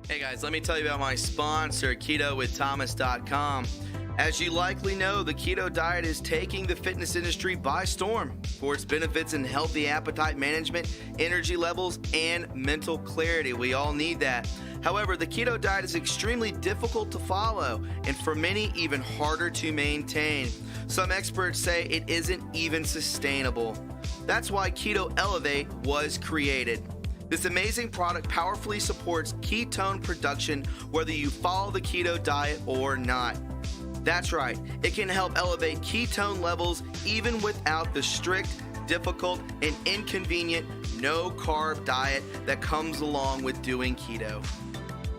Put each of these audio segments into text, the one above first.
Hey guys, let me tell you about my sponsor, KetoWithThomas.com. As you likely know, the keto diet is taking the fitness industry by storm for its benefits in healthy appetite management, energy levels, and mental clarity. We all need that. However, the keto diet is extremely difficult to follow and for many even harder to maintain. Some experts say it isn't even sustainable. That's why Keto Elevate was created. This amazing product powerfully supports ketone production whether you follow the keto diet or not. That's right, it can help elevate ketone levels even without the strict, difficult, and inconvenient no-carb diet that comes along with doing keto.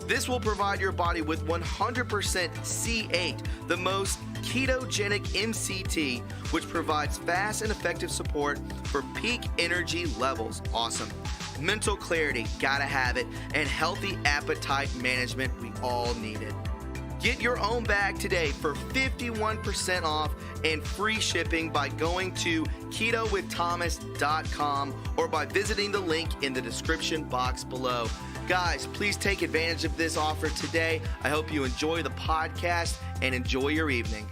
This will provide your body with 100% C8, the most ketogenic MCT, which provides fast and effective support for peak energy levels. Awesome. Mental clarity, gotta have it, and healthy appetite management, we all need it. Get your own bag today for 51% off and free shipping by going to KetoWithThomas.com or by visiting the link in the description box below. Guys, please take advantage of this offer today. I hope you enjoy the podcast and enjoy your evening.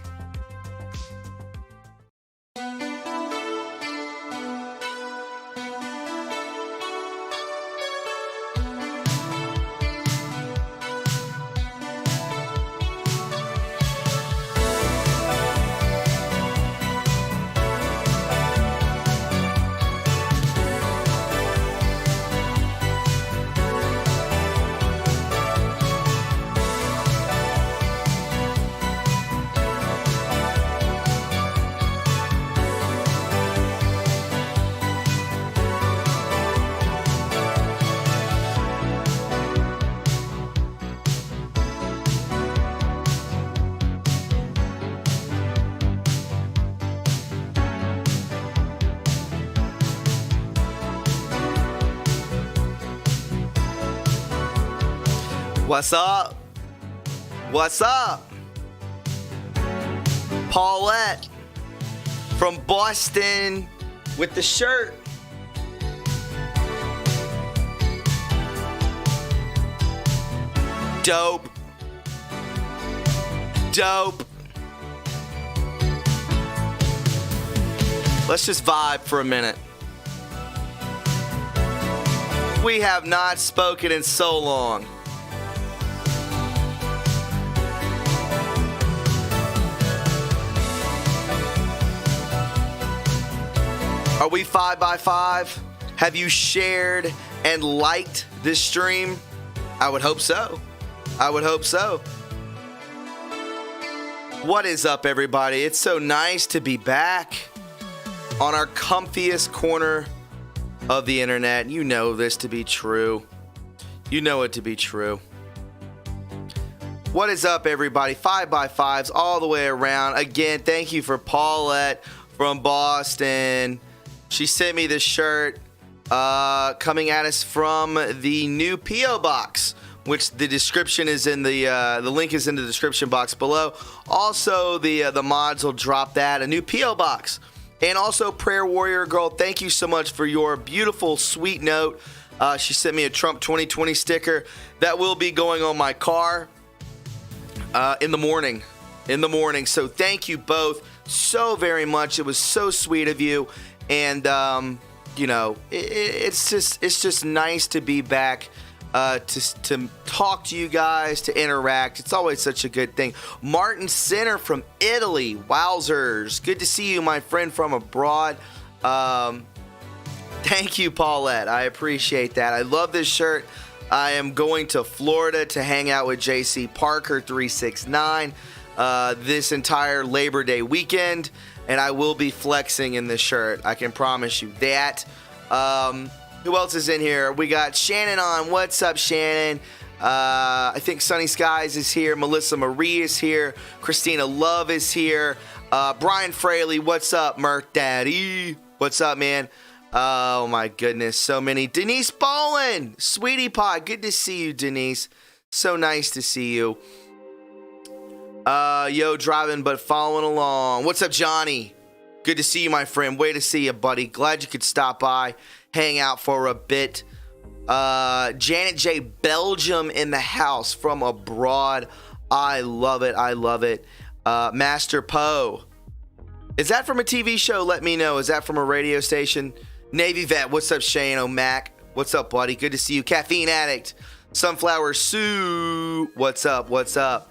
What's up? What's up? Paulette from Boston with the shirt. Dope. Dope. Let's just vibe for a minute. We have not spoken in so long. Are we 5x5? Have you shared and liked this stream? I would hope so. I would hope so. What is up, everybody? It's so nice to be back on our comfiest corner of the internet. You know this to be true. You know it to be true. What is up, everybody? 5x5s all the way around. Again, thank you for Paulette from Boston. She sent me this shirt coming at us from the new P.O. Box, which the description is in the link is in the description box below. Also, the mods will drop that, a new P.O. Box. And also, Prayer Warrior Girl, thank you so much for your beautiful, sweet note. She sent me a Trump 2020 sticker that will be going on my car in the morning. So thank you both so very much. It was so sweet of you. And, you know, it's just nice to be back, to talk to you guys, to interact. It's always such a good thing. Martin Center from Italy. Wowzers. Good to see you, my friend from abroad. Thank you, Paulette. I appreciate that. I love this shirt. I am going to Florida to hang out with JC Parker 369 this entire Labor Day weekend. And I will be flexing in this shirt. I can promise you that. Who else is in here? We got Shannon on. What's up, Shannon? I think Sunny Skies is here. Melissa Marie is here. Christina Love is here. Brian Fraley, what's up, Merc Daddy? What's up, man? Oh, my goodness. So many. Denise Bowen. Sweetie Pie. Good to see you, Denise. So nice to see you. Yo, driving but following along. What's up, Johnny? Good to see you, my friend. Way to see you, buddy. Glad you could stop by, hang out for a bit. Janet J. Belgium in the house from abroad. I love it. I love it. Master Poe. Is that from a TV show? Let me know. Is that from a radio station? Navy Vet. What's up, Shane O'Mac? What's up, buddy? Good to see you. Caffeine Addict. Sunflower Sue. What's up? What's up?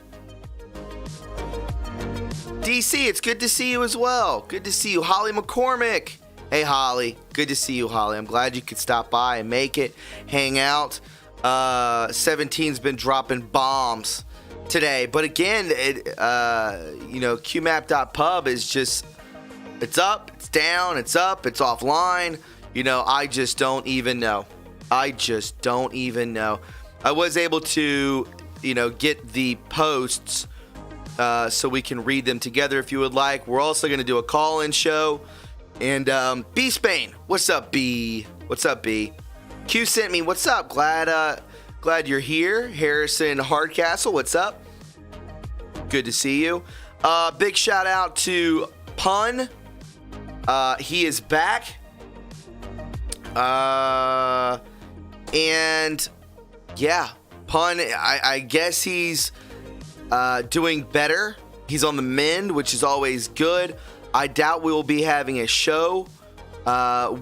DC, it's good to see you as well. Good to see you. Holly McCormick. Hey, Holly. Good to see you, Holly. I'm glad you could stop by and make it, hang out. 17's been dropping bombs today. But again, qmap.pub is just, it's up, it's down, it's up, it's offline. I just don't even know. I was able to, get the posts so we can read them together if you would like. We're also going to do a call-in show. And B Spain, what's up, B? What's up, B? Q sent me, what's up? Glad you're here. Harrison Hardcastle, what's up? Good to see you. Big shout out to Pun. He is back. And yeah, Pun, I guess he's doing better. He's on the mend, which is always good. I doubt we will be having a show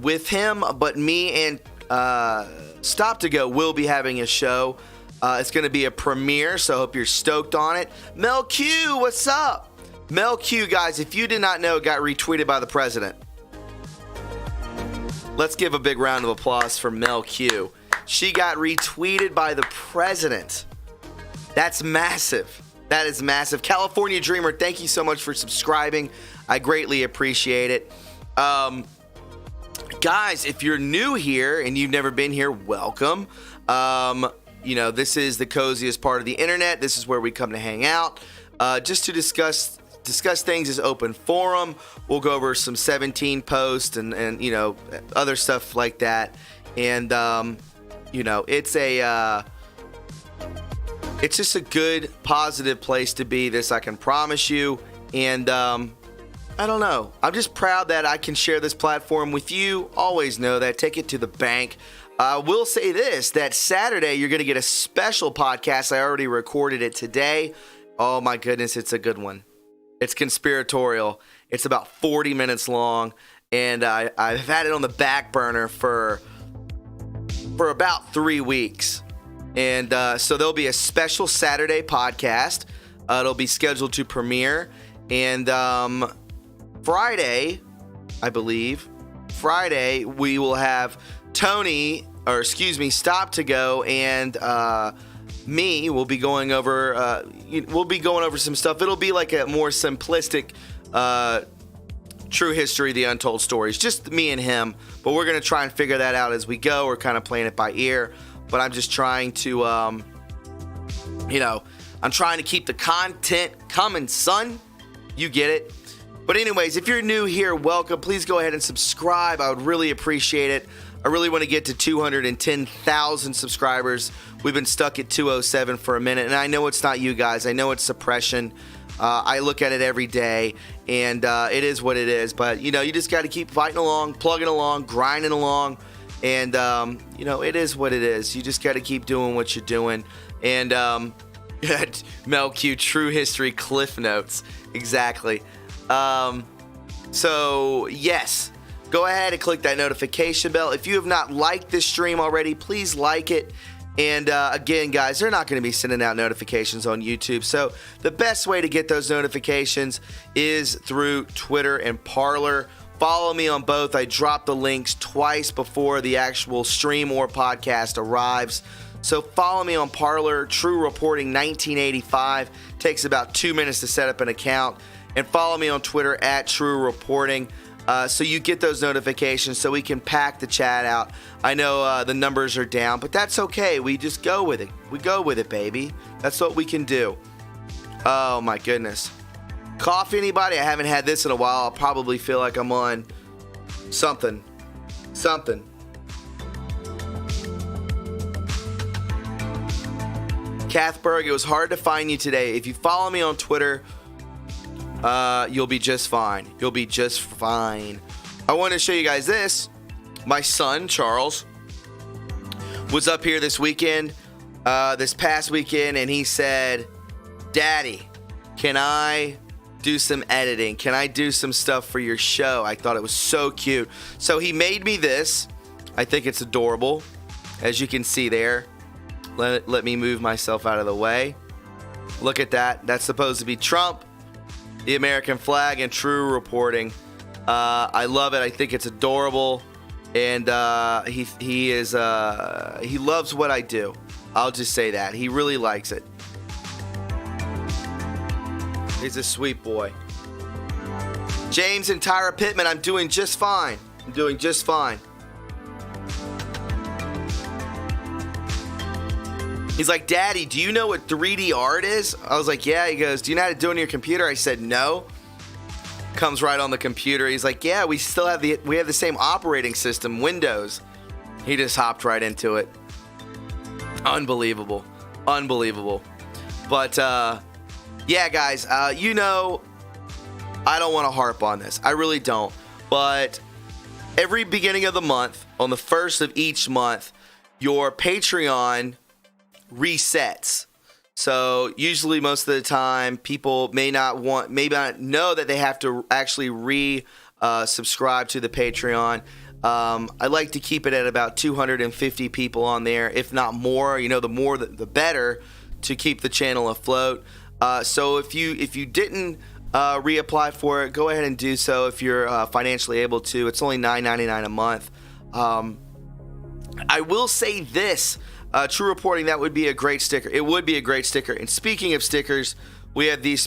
with him, but me and Stop to Go will be having a show. It's going to be a premiere, so I hope you're stoked on it. Mel Q, what's up? Mel Q, guys, if you did not know, got retweeted by the president. Let's give a big round of applause for Mel Q. She got retweeted by the president. That's massive. That is massive. California Dreamer, thank you so much for subscribing. I greatly appreciate it. Guys, if you're new here and you've never been here, welcome. This is the coziest part of the internet. This is where we come to hang out. Just to discuss things as open forum. We'll go over some 17 posts and other stuff like that. And it's just a good, positive place to be. This I can promise you. And I don't know. I'm just proud that I can share this platform with you. Always know that. Take it to the bank. I will say this, that Saturday you're going to get a special podcast. I already recorded it today. Oh my goodness, it's a good one. It's conspiratorial. It's about 40 minutes long. And I've had it on the back burner for about 3 weeks. And so there'll be a special Saturday podcast. It'll be scheduled to premiere. And Friday, I believe, we will have Stop to Go, and me will be going over. We'll be going over some stuff. It'll be like a more simplistic, true history, the untold stories. Just me and him, but we're gonna try and figure that out as we go. We're kind of playing it by ear, but I'm just trying to, I'm trying to keep the content coming, son. You get it. But anyways, if you're new here, welcome. Please go ahead and subscribe. I would really appreciate it. I really want to get to 210,000 subscribers. We've been stuck at 207 for a minute, and I know it's not you guys. I know it's suppression. I look at it every day, and it is what it is. But, you just got to keep fighting along, plugging along, grinding along, and, it is what it is. You just got to keep doing what you're doing. And Mel Q, True History Cliff Notes. Exactly. So, yes. Go ahead and click that notification bell. If you have not liked this stream already, please like it. And again, guys, they're not going to be sending out notifications on YouTube. So the best way to get those notifications is through Twitter and Parler. Follow me on both. I drop the links twice before the actual stream or podcast arrives. So follow me on Parler, True Reporting 1985. Takes about 2 minutes to set up an account. And follow me on Twitter at True Reporting. So you get those notifications so we can pack the chat out. I know the numbers are down, but that's okay. We just go with it. We go with it, baby. That's what we can do. Oh, my goodness. Coffee, anybody? I haven't had this in a while. I'll probably feel like I'm on something. Kathberg, it was hard to find you today. If you follow me on Twitter, you'll be just fine. You'll be just fine. I want to show you guys this. My son, Charles, was up here this past weekend, and he said, Daddy, can I do some editing? Can I do some stuff for your show? I thought it was so cute. So he made me this. I think it's adorable. As you can see there. Let me move myself out of the way. Look at that. That's supposed to be Trump, the American flag, and True Reporting. I love it. I think it's adorable. And he loves what I do. I'll just say that. He really likes it. He's a sweet boy. James and Tyra Pittman, I'm doing just fine. I'm doing just fine. He's like, Daddy, do you know what 3D art is? I was like, yeah. He goes, do you know how to do it on your computer? I said, no. Comes right on the computer. He's like, yeah, we have the same operating system, Windows. He just hopped right into it. Unbelievable. But yeah, guys, I don't want to harp on this. I really don't. But every beginning of the month, on the first of each month, your Patreon resets. So usually most of the time people may not know that they have to actually subscribe to the Patreon. I like to keep it at about 250 people on there, if not more. The more the better, to keep the channel afloat. So if you didn't reapply for it, go ahead and do so if you're financially able to. It's only $9.99 a month. I will say this. True Reporting, that would be a great sticker. It would be a great sticker. And speaking of stickers, we have these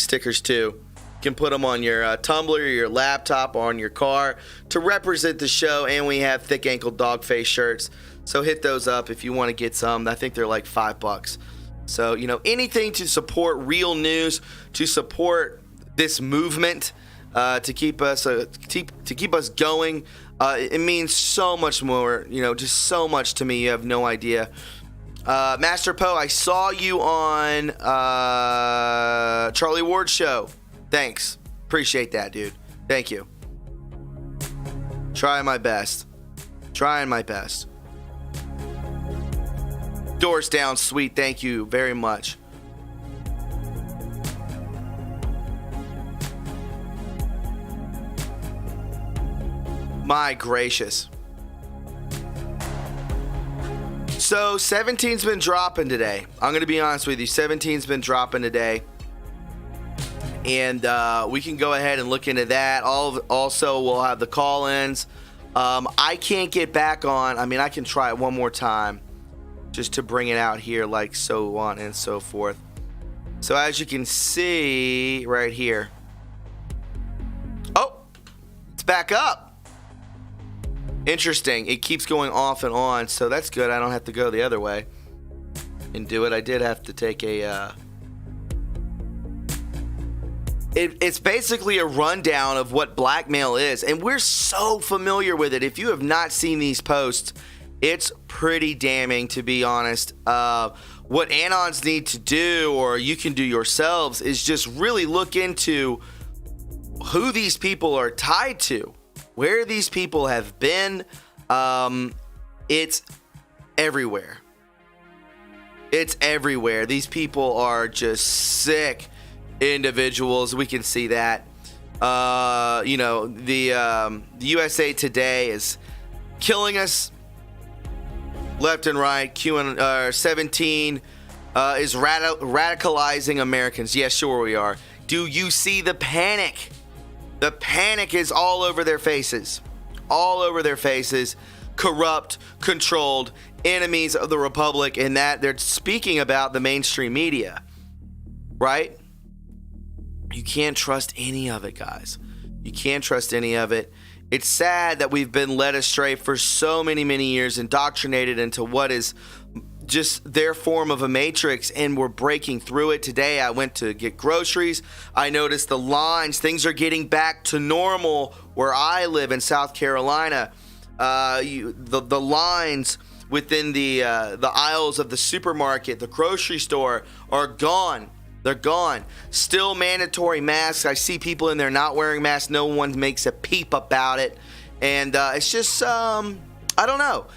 stickers too. You can put them on your tumbler, your laptop, or on your car to represent the show. And we have thick ankle dog face shirts. So hit those up if you want to get some. I think they're like $5. So, anything to support real news, to support this movement, to keep us going. It means so much more, just so much to me. You have no idea. Master Poe, I saw you on Charlie Ward's show. Thanks. Appreciate that, dude. Thank you. Trying my best. Doors down, sweet. Thank you very much. My gracious. So 17's been dropping today. I'm going to be honest with you. 17's been dropping today. And we can go ahead and look into that. Also, we'll have the call-ins. I can't get back on. I can try it one more time just to bring it out here, like so on and so forth. So as you can see right here. Oh, it's back up. Interesting. It keeps going off and on, so that's good. I don't have to go the other way and do it. I did have to take a... It's basically a rundown of what blackmail is, and we're so familiar with it. If you have not seen these posts, it's pretty damning, to be honest. What Anons need to do, or you can do yourselves, is just really look into who these people are tied to. Where these people have been. It's everywhere. These people are just sick individuals. We can see that. The USA Today is killing us left and right. 17 is radicalizing Americans. Yes, sure we are. Do you see the panic? The panic is all over their faces. Corrupt, controlled, enemies of the Republic, and that they're speaking about the mainstream media. Right? You can't trust any of it, guys. You can't trust any of it. It's sad that we've been led astray for so many, many years, indoctrinated into what is just their form of a matrix, and we're breaking through it. Today I went to get groceries. I noticed the lines. Things are getting back to normal where I live in South Carolina. The lines within the aisles of the supermarket, the grocery store, are gone. They're gone. Still mandatory masks. I see people in there not wearing masks. No one makes a peep about it. And it's just, I don't know.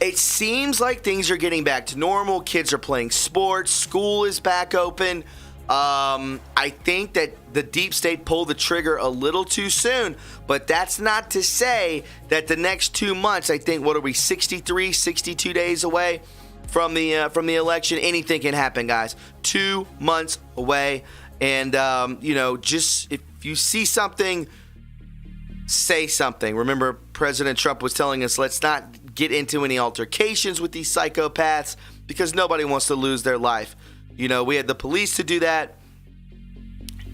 it seems like things are getting back to normal. Kids are playing sports. School is back open. I think that the deep state pulled the trigger a little too soon, but that's not to say that the next 2 months, I think, what are we, 63, 62 days away from the election? Anything can happen, guys. 2 months away. And, just if you see something, say something. Remember, President Trump was telling us, let's not get into any altercations with these psychopaths because nobody wants to lose their life. We had the police to do that.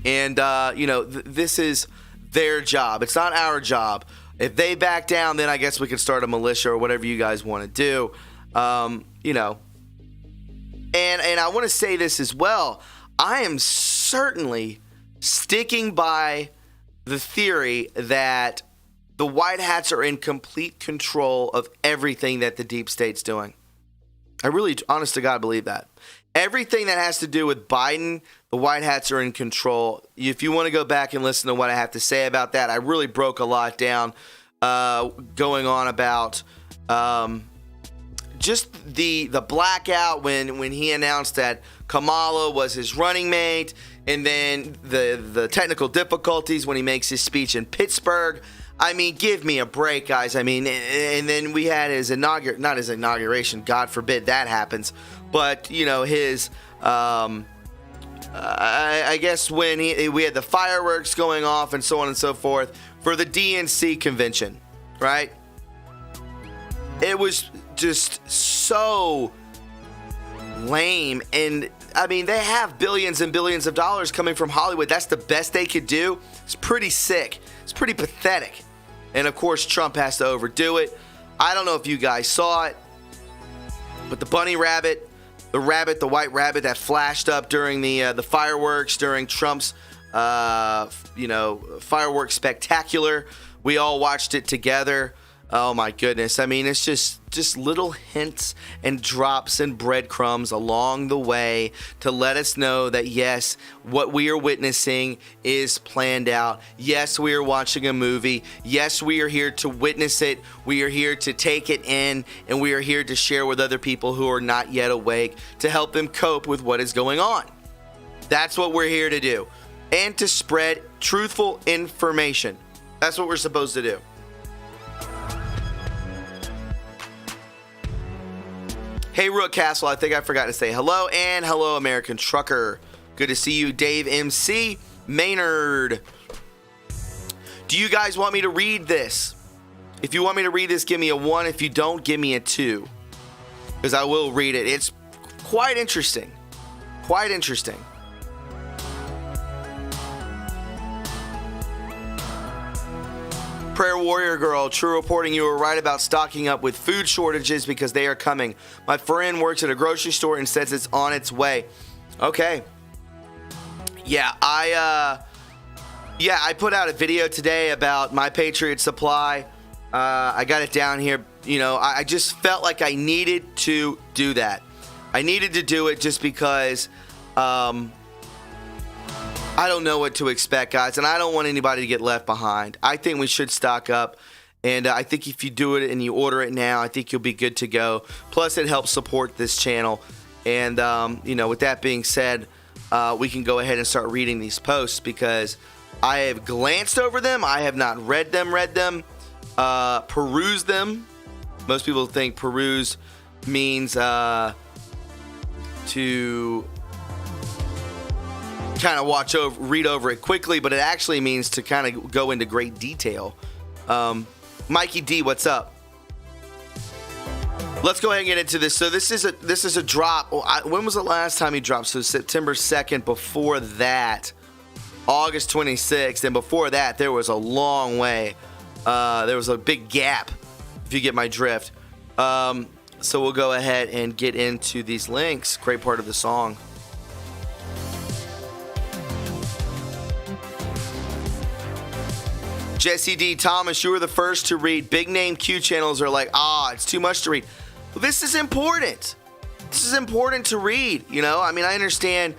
And, this is their job. It's not our job. If they back down, then I guess we can start a militia or whatever you guys want to do. And I want to say this as well. I am certainly sticking by the theory that the white hats are in complete control of everything that the deep state's doing. I really, honest to God, believe that. Everything that has to do with Biden, the white hats are in control. If you want to go back and listen to what I have to say about that, I really broke a lot down going on about just the blackout when he announced that Kamala was his running mate, and then the technical difficulties when he makes his speech in Pittsburgh. I mean, give me a break, guys. I mean, and then we had his not his inauguration, God forbid that happens, but his I guess when we had the fireworks going off and so on and so forth for the DNC convention, right? It was just so lame. And I mean, they have billions and billions of dollars coming from Hollywood. That's the best they could do. It's pretty sick. It's pretty pathetic. And of course, Trump has to overdo it. I don't know if you guys saw it, but the bunny rabbit, the white rabbit that flashed up during the fireworks, during Trump's fireworks spectacular. We all watched it together. Oh my goodness. I mean, it's just little hints and drops and breadcrumbs along the way to let us know that yes, what we are witnessing is planned out. Yes, we are watching a movie. Yes, we are here to witness it. We are here to take it in, and we are here to share with other people who are not yet awake to help them cope with what is going on. That's what we're here to do, and to spread truthful information. That's what we're supposed to do. Hey, Rook Castle, I think I forgot to say hello, and hello, American Trucker. Good to see you, Dave MC Maynard. Do you guys want me to read this? If you want me to read this, give me a 1. If you don't, give me a 2. Because I will read it. It's quite interesting. Quite interesting. Prayer Warrior Girl, True Reporting, you were right about stocking up with food shortages because they are coming. My friend works at a grocery store and says it's on its way. Okay. Yeah, I put out a video today about My Patriot Supply. I got it down here. I just felt like I needed to do that. I needed to do it just because I don't know what to expect, guys, and I don't want anybody to get left behind. I think we should stock up, and I think if you do it and you order it now, I think you'll be good to go. Plus, it helps support this channel. And, with that being said, we can go ahead and start reading these posts because I have glanced over them. I have not read them, perused them. Most people think peruse means to kind of read over it quickly, but it actually means to kind of go into great detail. Mikey D, what's up? Let's go ahead and get into this. So this is a drop. When was the last time he dropped? So September 2nd. Before that, August 26th, and before that, there was a long way. There was a big gap, if you get my drift. So we'll go ahead and get into these links. Great part of the song. Jesse D. Thomas, you were the first to read. Big name Q channels are like, it's too much to read. Well, this is important. This is important to read. I mean, I understand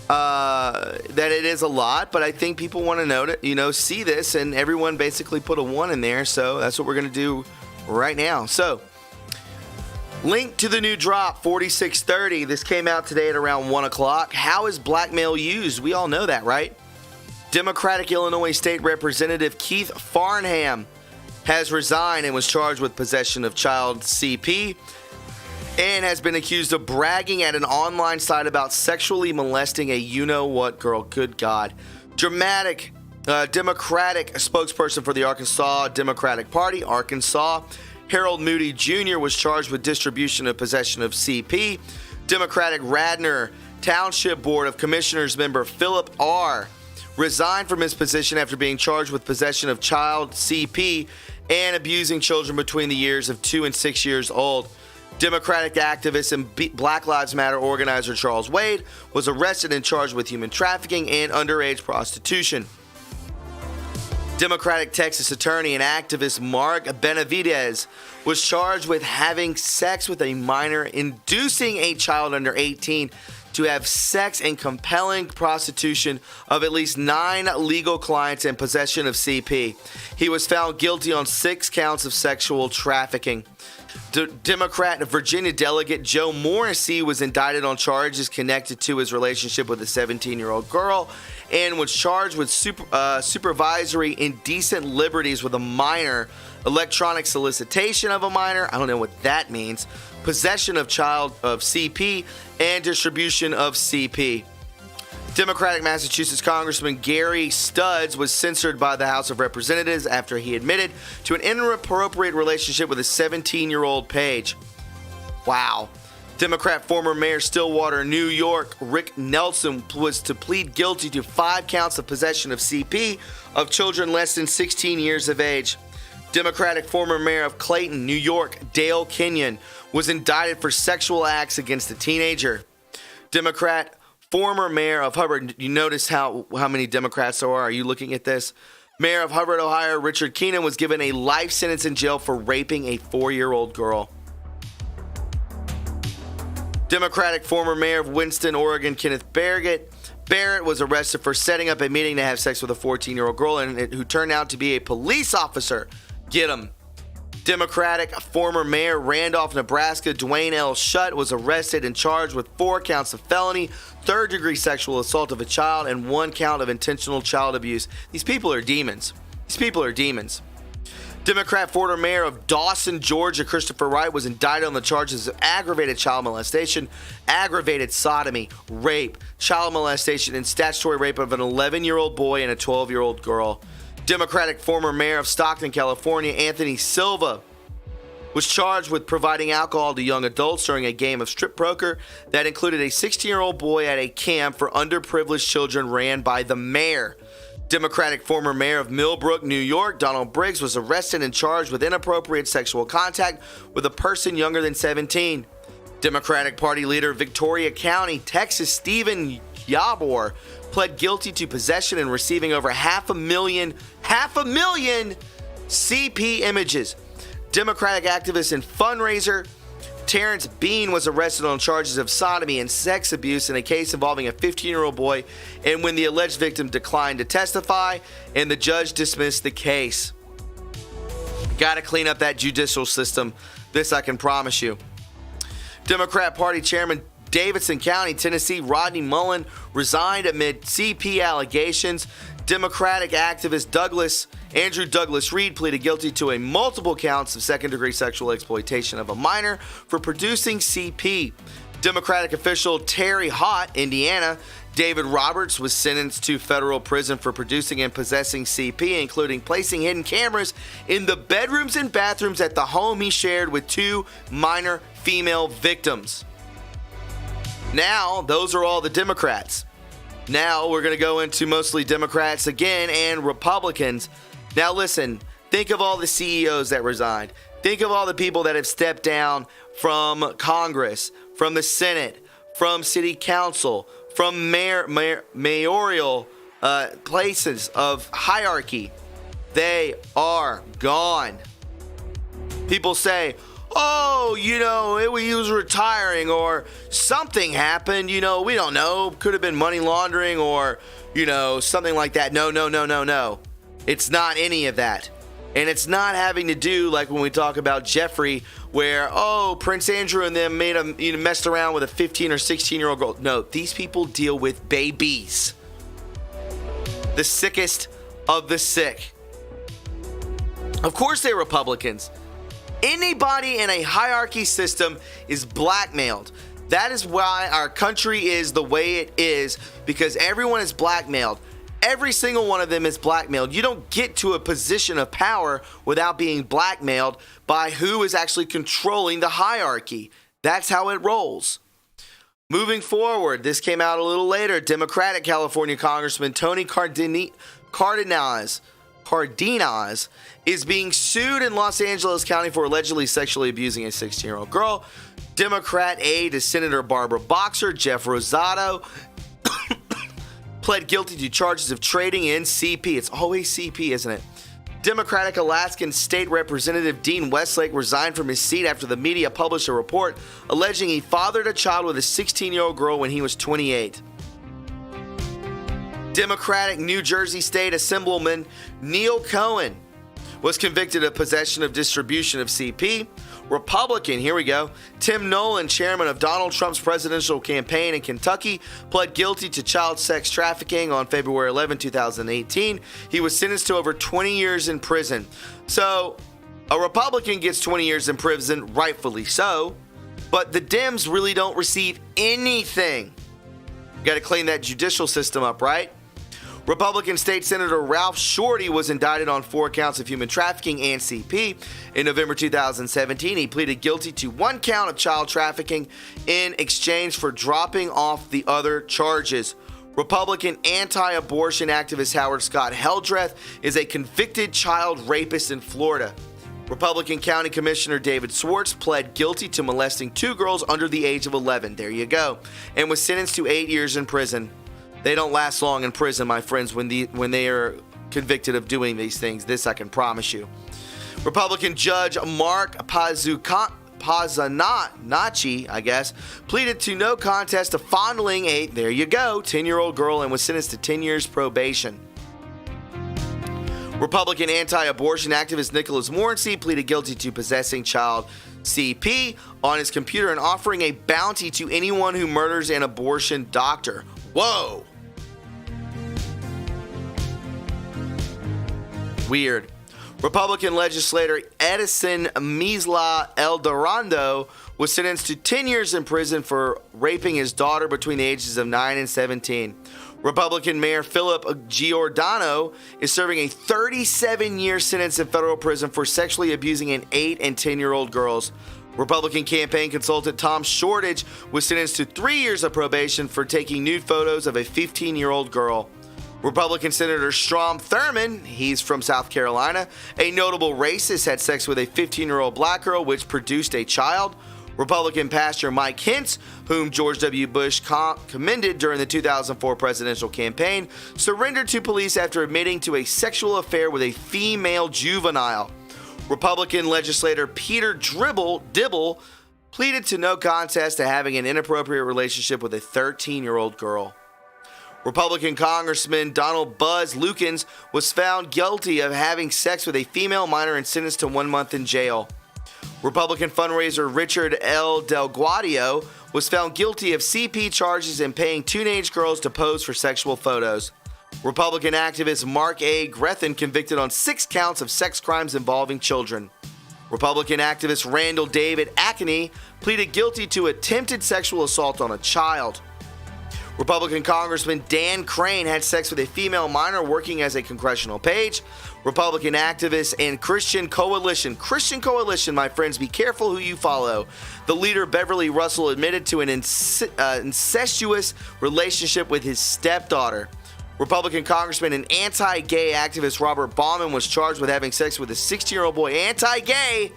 that it is a lot, but I think people want to know it, see this, and everyone basically put a 1 in there. So that's what we're going to do right now. So Link to the new drop, 4630. This came out today at around 1 o'clock. How is blackmail used? We all know that, right? Democratic Illinois State Representative Keith Farnham has resigned and was charged with possession of child CP and has been accused of bragging at an online site about sexually molesting a you-know-what girl. Good God. Democratic spokesperson for the Arkansas Democratic Party, Arkansas, Harold Moody Jr. was charged with distribution of possession of CP. Democratic Radnor Township Board of Commissioners member Philip R. resigned from his position after being charged with possession of child CP and abusing children between the years of 2 and 6 years old. Democratic activist and Black Lives Matter organizer Charles Wade was arrested and charged with human trafficking and underage prostitution. Democratic Texas attorney and activist Mark Benavidez was charged with having sex with a minor, inducing a child under 18 to have sex and compelling prostitution of at least 9 legal clients and possession of CP. He was found guilty on 6 counts of sexual trafficking. Democrat Virginia delegate Joe Morrissey was indicted on charges connected to his relationship with a 17-year-old girl and was charged with supervisory indecent liberties with a minor, electronic solicitation of a minor, I don't know what that means, possession of child of CP, and distribution of CP. Democratic Massachusetts Congressman Gary Studs was censored by the House of Representatives after he admitted to an inappropriate relationship with a 17-year-old page. Wow. Democrat former Mayor Stillwater, New York, Rick Nelson was to plead guilty to 5 counts of possession of CP of children less than 16 years of age. Democratic former mayor of Clayton, New York, Dale Kenyon, was indicted for sexual acts against a teenager. Democrat former mayor of Hubbard, you notice how many Democrats there are? Are you looking at this? Mayor of Hubbard, Ohio, Richard Keenan was given a life sentence in jail for raping a 4-year-old girl. Democratic former mayor of Winston, Oregon, Kenneth Barrett was arrested for setting up a meeting to have sex with a 14-year-old girl who turned out to be a police officer. Get him. Democratic former mayor Randolph, Nebraska, Dwayne L. Shutt was arrested and charged with 4 counts of felony, 3rd-degree sexual assault of a child, and 1 count of intentional child abuse. These people are demons. Democrat former mayor of Dawson, Georgia, Christopher Wright was indicted on the charges of aggravated child molestation, aggravated sodomy, rape, child molestation, and statutory rape of an 11-year-old boy and a 12-year-old girl. Democratic former mayor of Stockton, California, Anthony Silva, was charged with providing alcohol to young adults during a game of strip poker that included a 16-year-old boy at a camp for underprivileged children ran by the mayor. Democratic former mayor of Millbrook, New York, Donald Briggs, was arrested and charged with inappropriate sexual contact with a person younger than 17. Democratic Party leader Victoria County, Texas, Stephen Yabor, pled guilty to possession and receiving over half a million CP images. Democratic activist and fundraiser Terrence Bean was arrested on charges of sodomy and sex abuse in a case involving a 15-year-old boy, and when the alleged victim declined to testify, and the judge dismissed the case. Got to clean up that judicial system. This I can promise you. Democrat Party Chairman Davidson County, Tennessee, Rodney Mullen resigned amid CP allegations. Democratic activist Andrew Douglas Reed pleaded guilty to a multiple counts of 2nd-degree sexual exploitation of a minor for producing CP. Democratic official Terre Haute, Indiana, David Roberts was sentenced to federal prison for producing and possessing CP, including placing hidden cameras in the bedrooms and bathrooms at the home he shared with 2 minor female victims. Now, those are all the Democrats. Now, we're going to go into mostly Democrats again and Republicans. Now, listen, think of all the CEOs that resigned. Think of all the people that have stepped down from Congress, from the Senate, from City Council, from mayoral places of hierarchy. They are gone. People say, oh, he was retiring or something happened, we don't know. Could have been money laundering or, something like that. No. It's not any of that. And it's not having to do like when we talk about Jeffrey, where, Prince Andrew and them messed around with a 15 or 16-year-old girl. No, these people deal with babies. The sickest of the sick. Of course they're Republicans. Anybody in a hierarchy system is blackmailed. That is why our country is the way it is, because everyone is blackmailed. Every single one of them is blackmailed. You don't get to a position of power without being blackmailed by who is actually controlling the hierarchy. That's how it rolls. Moving forward, this came out a little later. Democratic California Congressman Tony Cardenas is being sued in Los Angeles County for allegedly sexually abusing a 16-year-old girl. Democrat aide to Senator Barbara Boxer, Jeff Rosado, pled guilty to charges of trading in CP. It's always CP, isn't it? Democratic Alaskan State Representative Dean Westlake resigned from his seat after the media published a report alleging he fathered a child with a 16-year-old girl when he was 28. Democratic New Jersey State Assemblyman Neil Cohen was convicted of possession of distribution of CP. Republican, here we go, Tim Nolan, chairman of Donald Trump's presidential campaign in Kentucky, pled guilty to child sex trafficking on February 11, 2018. He was sentenced to over 20 years in prison. So, a Republican gets 20 years in prison, rightfully so, but the Dems really don't receive anything. Got to clean that judicial system up, right? Republican State Senator Ralph Shorty was indicted on 4 counts of human trafficking and CP. In November 2017, he pleaded guilty to 1 count of child trafficking in exchange for dropping off the other charges. Republican anti-abortion activist Howard Scott Heldreth is a convicted child rapist in Florida. Republican County Commissioner David Swartz pled guilty to molesting 2 girls under the age of 11. There you go. And was sentenced to 8 years in prison. They don't last long in prison, my friends, when they are convicted of doing these things. This I can promise you. Republican Judge Mark Pazzanacci, I guess, pleaded to no contest to fondling a, 10-year-old girl and was sentenced to 10 years probation. Republican anti-abortion activist Nicholas Morrissey pleaded guilty to possessing child CP on his computer and offering a bounty to anyone who murders an abortion doctor. Whoa! Weird. Republican legislator Edison Misla Eldorado was sentenced to 10 years in prison for raping his daughter between the ages of 9 and 17. Republican Mayor Philip Giordano is serving a 37-year sentence in federal prison for sexually abusing an 8 and 10-year-old girls. Republican campaign consultant Tom Shortage was sentenced to 3 years of probation for taking nude photos of a 15-year-old girl. Republican Senator Strom Thurmond, he's from South Carolina, a notable racist, had sex with a 15-year-old black girl, which produced a child. Republican pastor Mike Hintz, whom George W. Bush commended during the 2004 presidential campaign, surrendered to police after admitting to a sexual affair with a female juvenile. Republican legislator Peter Dibble pleaded to no contest to having an inappropriate relationship with a 13-year-old girl. Republican Congressman Donald Buzz Lukens was found guilty of having sex with a female minor and sentenced to 1 month in jail. Republican fundraiser Richard L. Delguadio was found guilty of CP charges and paying teenage girls to pose for sexual photos. Republican activist Mark A. Grethen convicted on 6 counts of sex crimes involving children. Republican activist Randall David Ackney pleaded guilty to attempted sexual assault on a child. Republican Congressman Dan Crane had sex with a female minor working as a congressional page. Republican activists and Christian Coalition, my friends, be careful who you follow. The leader, Beverly Russell, admitted to an incestuous relationship with his stepdaughter. Republican Congressman and anti-gay activist Robert Bauman was charged with having sex with a 16-year-old boy, anti-gay,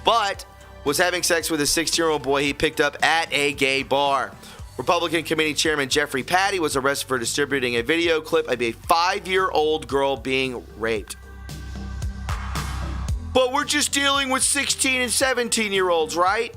but was having sex with a 16-year-old boy he picked up at a gay bar. Republican Committee Chairman Jeffrey Patty was arrested for distributing a video clip of a 5-year-old girl being raped. But we're just dealing with 16 and 17-year-olds, right?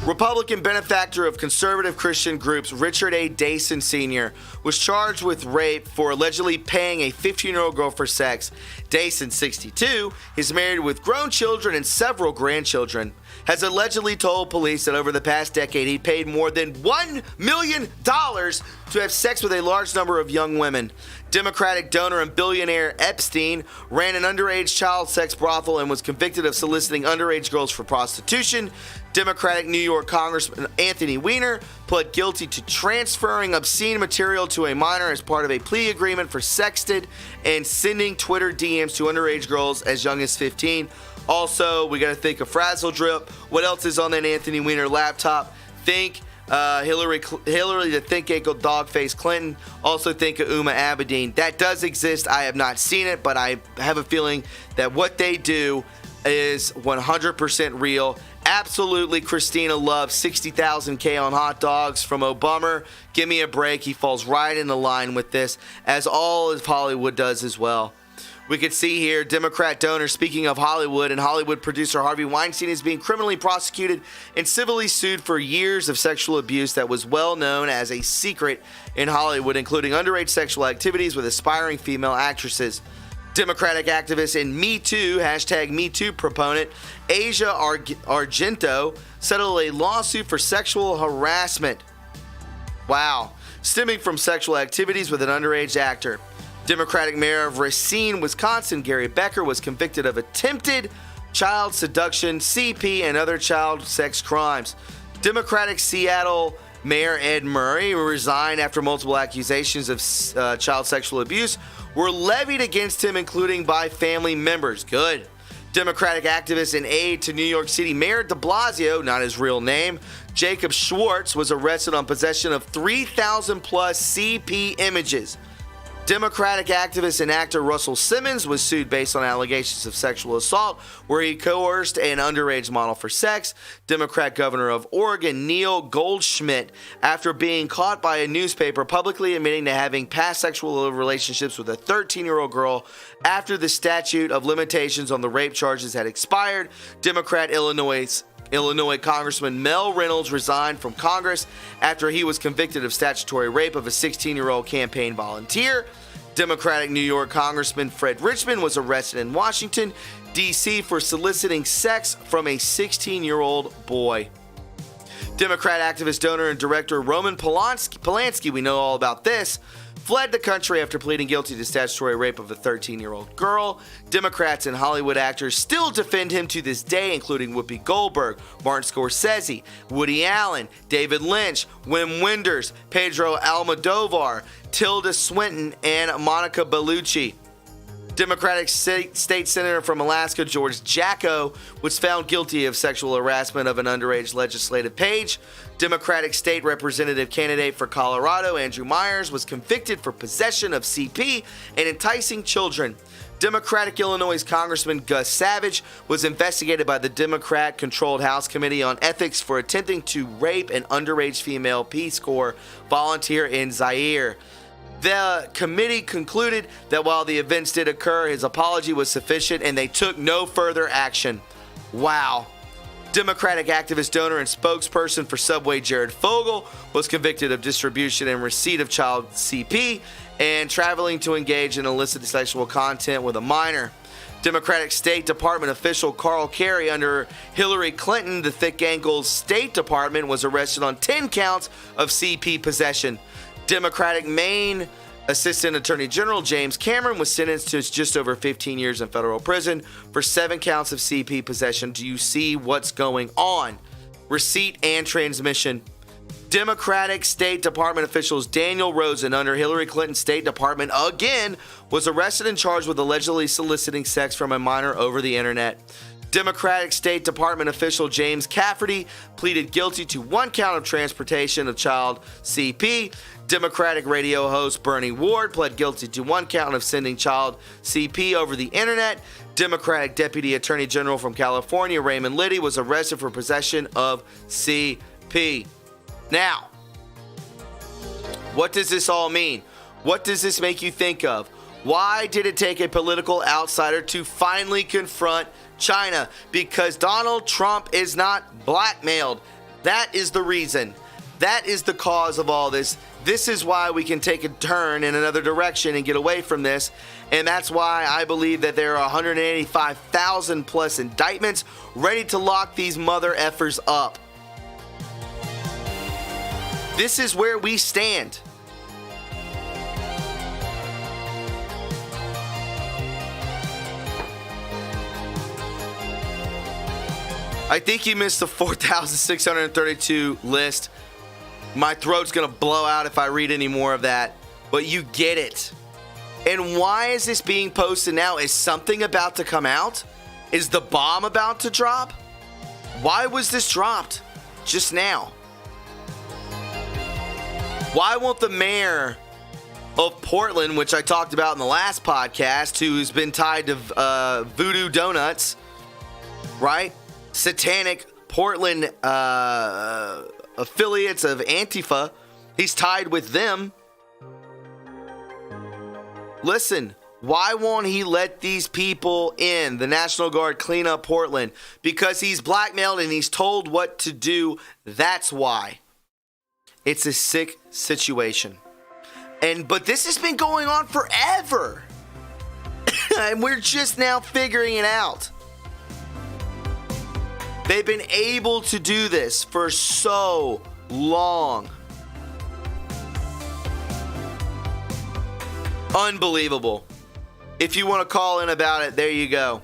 Republican benefactor of conservative Christian groups Richard A. Dason Sr. was charged with rape for allegedly paying a 15-year-old girl for sex. Dason, 62, is married with grown children and several grandchildren, has allegedly told police that over the past decade he paid more than $1 million to have sex with a large number of young women. Democratic donor and billionaire Epstein ran an underage child sex brothel and was convicted of soliciting underage girls for prostitution. Democratic New York Congressman Anthony Weiner pled guilty to transferring obscene material to a minor as part of a plea agreement for sexting and sending Twitter DMs to underage girls as young as 15. Also, we got to think of Frazzle Drip. What else is on that Anthony Weiner laptop? Think Hillary the Think Ankle Dogface Clinton. Also think of Uma Abedin. That does exist. I have not seen it, but I have a feeling that what they do is 100% real. Absolutely, Christina loves 60,000 K on hot dogs from Obama. Give me a break. He falls right in the line with this, as all of Hollywood does as well. We could see here, Democrat donor, speaking of Hollywood, and Hollywood producer Harvey Weinstein is being criminally prosecuted and civilly sued for years of sexual abuse that was well known as a secret in Hollywood, including underage sexual activities with aspiring female actresses. Democratic activist and Me Too, #MeToo proponent, Asia Argento, settled a lawsuit for sexual harassment. Wow. Stemming from sexual activities with an underage actor. Democratic mayor of Racine, Wisconsin, Gary Becker, was convicted of attempted child seduction, CP, and other child sex crimes. Democratic Seattle Mayor Ed Murray, who resigned after multiple accusations of child sexual abuse were levied against him, including by family members. Good. Democratic activist and aide to New York City Mayor de Blasio, not his real name, Jacob Schwartz, was arrested on possession of 3,000 plus CP images. Democratic activist and actor Russell Simmons was sued based on allegations of sexual assault where he coerced an underage model for sex. Democrat governor of Oregon Neil Goldschmidt, after being caught by a newspaper publicly admitting to having past sexual relationships with a 13-year-old girl after the statute of limitations on the rape charges had expired. Democrat Illinois Congressman Mel Reynolds resigned from Congress after he was convicted of statutory rape of a 16-year-old campaign volunteer. Democratic New York Congressman Fred Richmond was arrested in Washington, D.C. for soliciting sex from a 16-year-old boy. Democrat activist, donor, and director Roman Polanski, we know all about this, fled the country after pleading guilty to statutory rape of a 13-year-old girl. Democrats and Hollywood actors still defend him to this day, including Whoopi Goldberg, Martin Scorsese, Woody Allen, David Lynch, Wim Wenders, Pedro Almodovar, Tilda Swinton, and Monica Bellucci. Democratic State Senator from Alaska, George Jacko, was found guilty of sexual harassment of an underage legislative page. Democratic State Representative candidate for Colorado, Andrew Myers, was convicted for possession of CP and enticing children. Democratic Illinois Congressman Gus Savage was investigated by the Democrat-controlled House Committee on Ethics for attempting to rape an underage female Peace Corps volunteer in Zaire. The committee concluded that while the events did occur, his apology was sufficient and they took no further action. Wow. Democratic activist, donor, and spokesperson for Subway Jared Fogle was convicted of distribution and receipt of child CP and traveling to engage in illicit sexual content with a minor. Democratic State Department official Carl Kerry under Hillary Clinton, the thick ankle State Department, was arrested on 10 counts of CP possession. Democratic Maine Assistant Attorney General James Cameron was sentenced to just over 15 years in federal prison for 7 counts of CP possession. Do you see what's going on? Receipt and transmission. Democratic State Department officials Daniel Rosen under Hillary Clinton's State Department again was arrested and charged with allegedly soliciting sex from a minor over the internet. Democratic State Department official James Cafferty pleaded guilty to 1 count of transportation of child CP. Democratic radio host Bernie Ward pled guilty to 1 count of sending child CP over the internet. Democratic Deputy Attorney General from California Raymond Liddy was arrested for possession of CP. Now, what does this all mean? What does this make you think of? Why did it take a political outsider to finally confront China? Because Donald Trump is not blackmailed. That is the reason. That is the cause of all this. This is why we can take a turn in another direction and get away from this. And that's why I believe that there are 185,000 plus indictments ready to lock these mother effers up. This is where we stand. I think you missed the 4,632 list. My throat's going to blow out if I read any more of that, but you get it. And why is this being posted now? Is something about to come out? Is the bomb about to drop? Why was this dropped just now? Why won't the mayor of Portland, which I talked about in the last podcast, who's been tied to Voodoo Donuts, right? Satanic Portland affiliates of Antifa. He's tied with them. Listen, why won't he let these people in? The National Guard clean up Portland? Because he's blackmailed and he's told what to do. That's why. It's a sick situation. But this has been going on forever. And we're just now figuring it out. They've been able to do this for so long. Unbelievable. If you want to call in about it, there you go.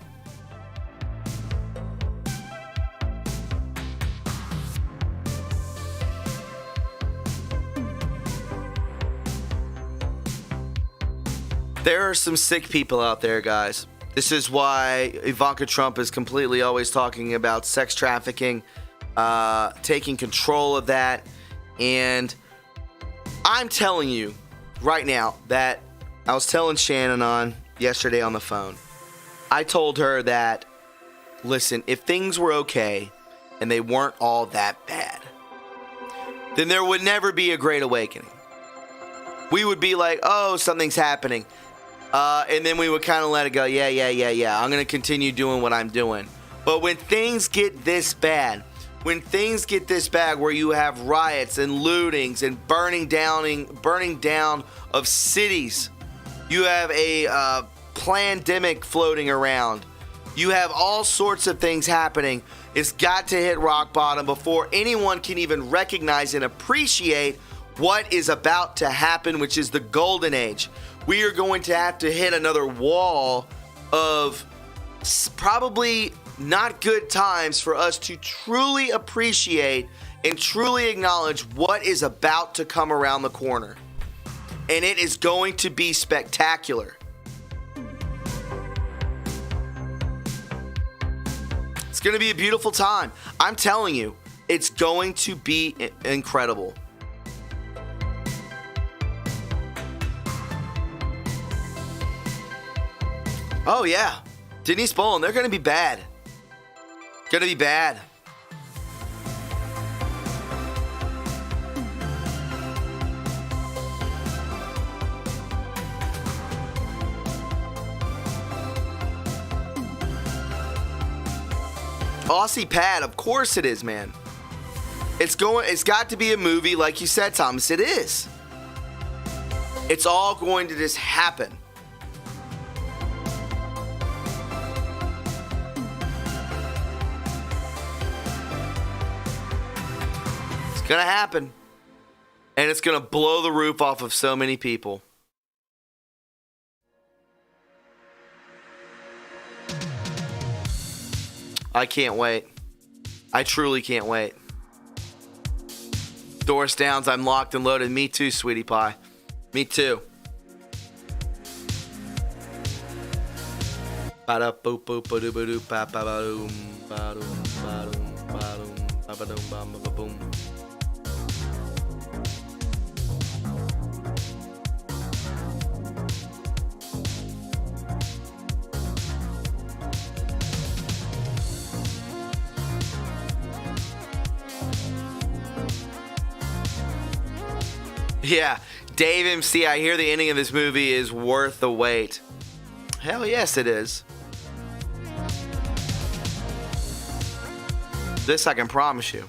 There are some sick people out there, guys. This is why Ivanka Trump is completely always talking about sex trafficking, taking control of that. And I'm telling you right now that I was telling Shannon yesterday on the phone. I told her that, listen, if things were okay and they weren't all that bad, then there would never be a great awakening. We would be like, oh, something's happening. And then we would kind of let it go. Yeah. I'm going to continue doing what I'm doing. But when things get this bad, where you have riots and lootings and burning down of cities, you have a pandemic floating around, you have all sorts of things happening, it's got to hit rock bottom before anyone can even recognize and appreciate what is about to happen, which is the golden age. We are going to have to hit another wall of probably not good times for us to truly appreciate and truly acknowledge what is about to come around the corner. And it is going to be spectacular. It's going to be a beautiful time. I'm telling you, it's going to be incredible. Oh, yeah. Denise Boland, they're going to be bad. Going to be bad. Aussie Pat, of course it is, man. It's got to be a movie, like you said, Thomas. It is. It's all going to just happen. Gonna happen, and it's gonna blow the roof off of so many people. I can't wait. I truly can't wait. Doris Downs, I'm locked and loaded. Me too, sweetie pie. Me too. Yeah, Dave MC, I hear the ending of this movie is worth the wait. Hell yes, it is. This I can promise you.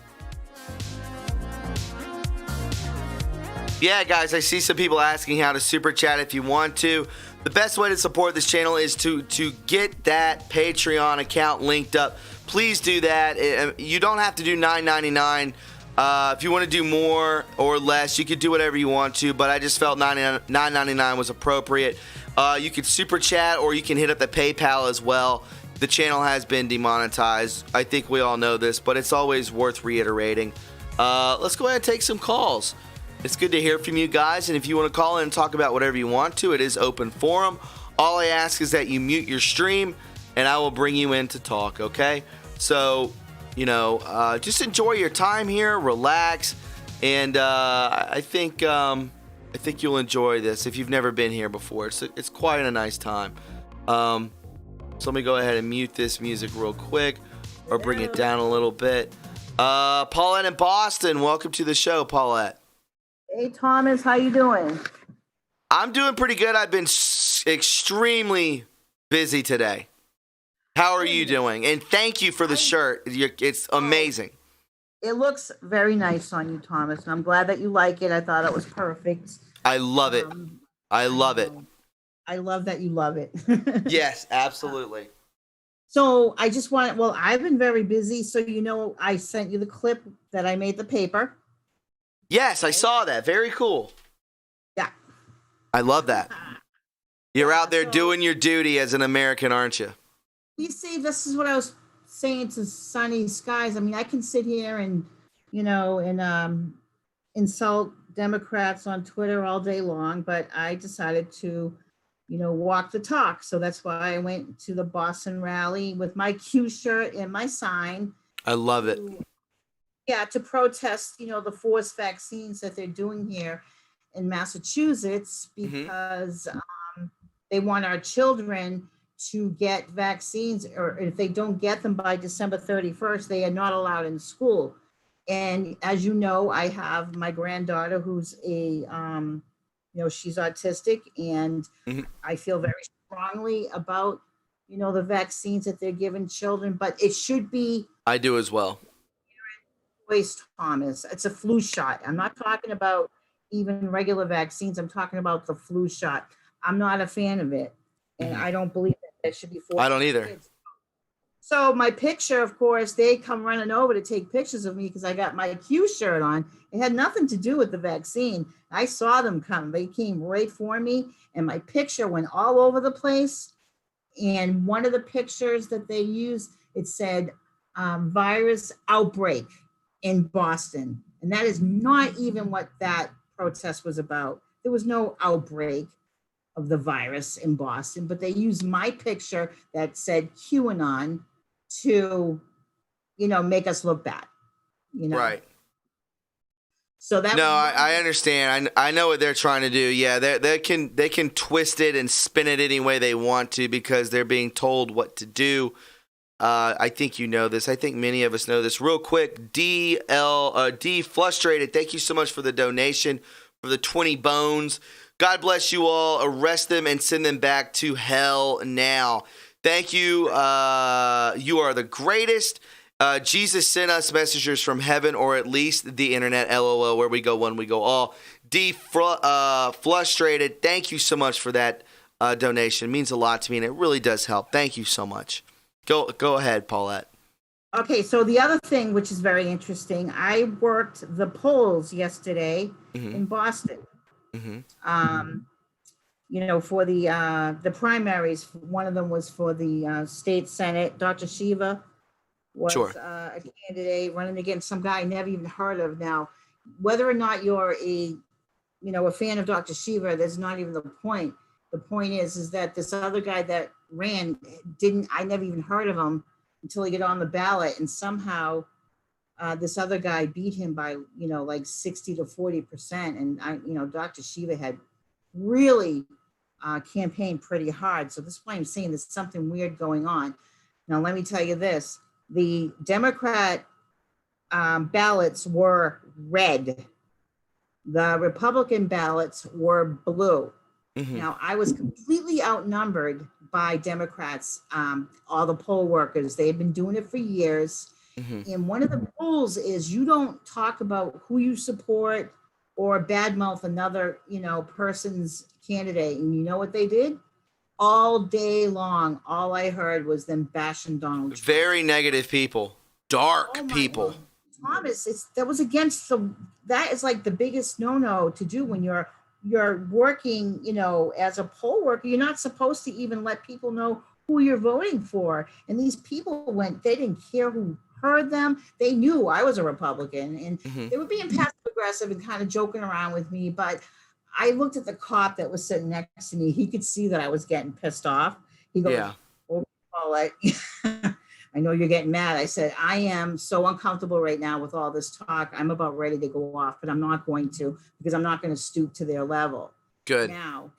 Yeah, guys, I see some people asking how to super chat if you want to. The best way to support this channel is to get that Patreon account linked up. Please do that. You don't have to do $9.99. If you want to do more or less, you could do whatever you want to, but I just felt $9.99 was appropriate. You could super chat, or you can hit up the PayPal as well. The channel has been demonetized. I think we all know this, but it's always worth reiterating. Let's go ahead and take some calls. It's good to hear from you guys, and if you want to call in and talk about whatever you want to, it is open forum. All I ask is that you mute your stream, and I will bring you in to talk, okay? So, just enjoy your time here, relax, and I think you'll enjoy this if you've never been here before. It's quite a nice time. So let me go ahead and mute this music real quick, or bring it down a little bit. Paulette in Boston, welcome to the show, Paulette. Hey, Thomas, how you doing? I'm doing pretty good. I've been extremely busy today. How are you doing? And thank you for the shirt. It's amazing. It looks very nice on you, Thomas, and I'm glad that you like it. I thought it was perfect. I love it. I love it. I love that you love it. Yes, absolutely. So I just I've been very busy. So, I sent you the clip that I made the paper. Yes, I saw that. Very cool. Yeah. I love that. You're out there doing your duty as an American, aren't you? You see, this is what I was saying to Sunny Skies. I mean, I can sit here and, insult Democrats on Twitter all day long, but I decided to, walk the talk. So that's why I went to the Boston rally with my Q shirt and my sign. I love it. Yeah, to protest, the forced vaccines that they're doing here in Massachusetts, because they want our children to get vaccines, or if they don't get them by December 31st, they are not allowed in school. And as you know, I have my granddaughter who's she's autistic, and I feel very strongly about, the vaccines that they're giving children, but it should be. I do as well. Thomas, it's a flu shot. I'm not talking about even regular vaccines. I'm talking about the flu shot. I'm not a fan of it, and I don't believe that it should be forced. I don't either. Kids. So my picture, of course, they come running over to take pictures of me because I got my Q shirt on. It had nothing to do with the vaccine. I saw them come. They came right for me, and my picture went all over the place. And one of the pictures that they used, it said virus outbreak in Boston. And that is not even what that protest was about. There was no outbreak of the virus in Boston, but they used my picture that said QAnon to, make us look bad, Right. So that. No, I understand. I know what they're trying to do. Yeah, they can twist it and spin it any way they want to because they're being told what to do. I think you know this. I think many of us know this. Real quick, D Frustrated, thank you so much for the donation, for the 20 bones. God bless you all. Arrest them and send them back to hell now. Thank you. You are the greatest. Jesus sent us messengers from heaven, or at least the internet. LOL, where we go one, we go all. Frustrated, thank you so much for that donation. It means a lot to me, and it really does help. Thank you so much. Go ahead, Paulette. Okay, so the other thing, which is very interesting, I worked the polls yesterday in Boston. For the primaries. One of them was for the state senate. Dr. Shiva was a candidate running against some guy I never even heard of. Now, whether or not you're a fan of Dr. Shiva, that's not even the point. The point is that this other guy that ran I never even heard of him until he got on the ballot, and somehow this other guy beat him by like 60 to 40%. And Dr. Shiva had really campaigned pretty hard. So this is why I'm saying there's something weird going on. Now let me tell you this: the Democrat ballots were red. The Republican ballots were blue. Now, I was completely outnumbered by Democrats, all the poll workers. They've been doing it for years. And one of the rules is you don't talk about who you support or badmouth another, person's candidate. And you know what they did? All day long, all I heard was them bashing Donald Trump. Very negative people, dark people. God. Thomas, that was against that is like the biggest no-no to do when you're working, as a poll worker. You're not supposed to even let people know who you're voting for. And these people they didn't care who heard them. They knew I was a Republican, and they were being passive aggressive and kind of joking around with me. But I looked at the cop that was sitting next to me. He could see that I was getting pissed off. He goes, yeah. Oh, I know you're getting mad. I said, I am so uncomfortable right now with all this talk. I'm about ready to go off, but I'm not going to, because I'm not going to stoop to their level. Good. Now,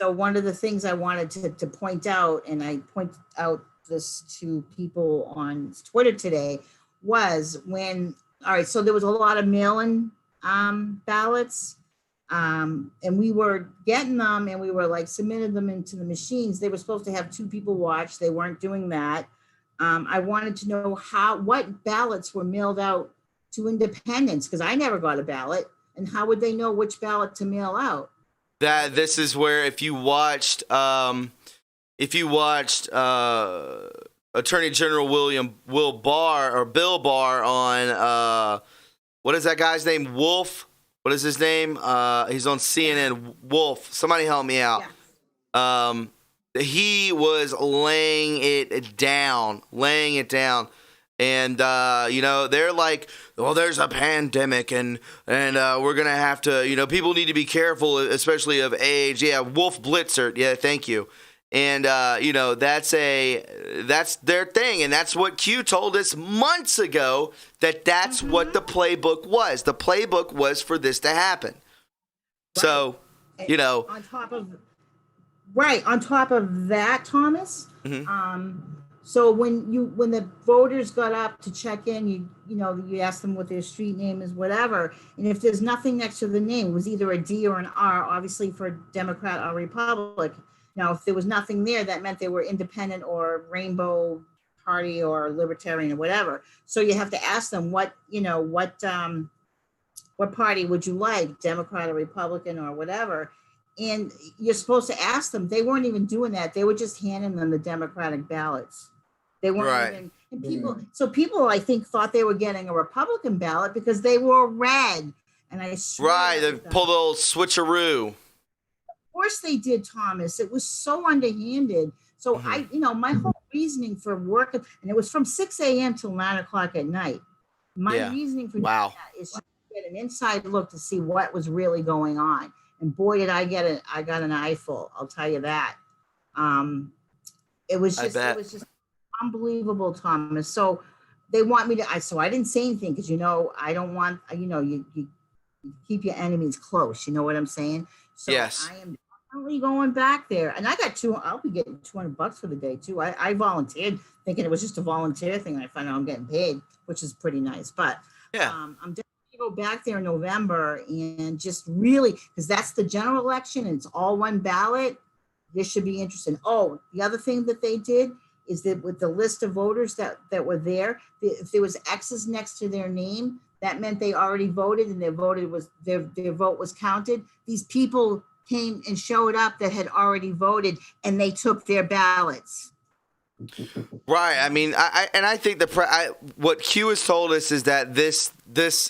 so one of the things I wanted to point out, and I point out this to people on Twitter today, was so there was a lot of mail-in ballots, and we were getting them, and we were like submitting them into the machines. They were supposed to have 2 people watch. They weren't doing that. I wanted to know what ballots were mailed out to independents, because I never got a ballot, and how would they know which ballot to mail out? This is where if you watched Attorney General Bill Barr on what is that guy's name? Wolf. What is his name? He's on CNN. Wolf. Somebody help me out. Yeah. He was laying it down. And, they're like, well, there's a pandemic and we're going to have to, people need to be careful, especially of age. Yeah, Wolf Blitzer. Yeah, thank you. And, that's their thing. And that's what Q told us months ago, that's what the playbook was. The playbook was for this to happen. Right. So, on top of that, Thomas, so when the voters got up to check in, you ask them what their street name is, whatever. And if there's nothing next to the name, it was either a D or an R, obviously for Democrat or Republic. Now, if there was nothing there, that meant they were independent or Rainbow Party or Libertarian or whatever. So you have to ask them what party would you like, Democrat or Republican or whatever. And you're supposed to ask them. They weren't even doing that. They were just handing them the Democratic ballots. They weren't even, and people, I think, thought they were getting a Republican ballot because they were red. And I swear they pulled a little switcheroo. Of course they did, Thomas. It was so underhanded. So my whole reasoning for work, and it was from 6 a.m. till 9 o'clock at night. My reasoning for doing that is to get an inside look to see what was really going on. And boy, did I got an eyeful. I'll tell you that. It was just unbelievable, Thomas. So they want me to, so I didn't say anything because, I don't want, you keep your enemies close. You know what I'm saying? So yes. I am definitely going back there. And I got I'll be getting $200 for the day too. I volunteered thinking it was just a volunteer thing. I find out I'm getting paid, which is pretty nice. But I'm definitely go back there in November and just really, because that's the general election and it's all one ballot. This should be interesting. Oh, the other thing that they did is that with the list of voters that were there, if there was X's next to their name, that meant they already voted and their vote was counted. These people came and showed up that had already voted and they took their ballots. Right. I mean, I think what Q has told us is that this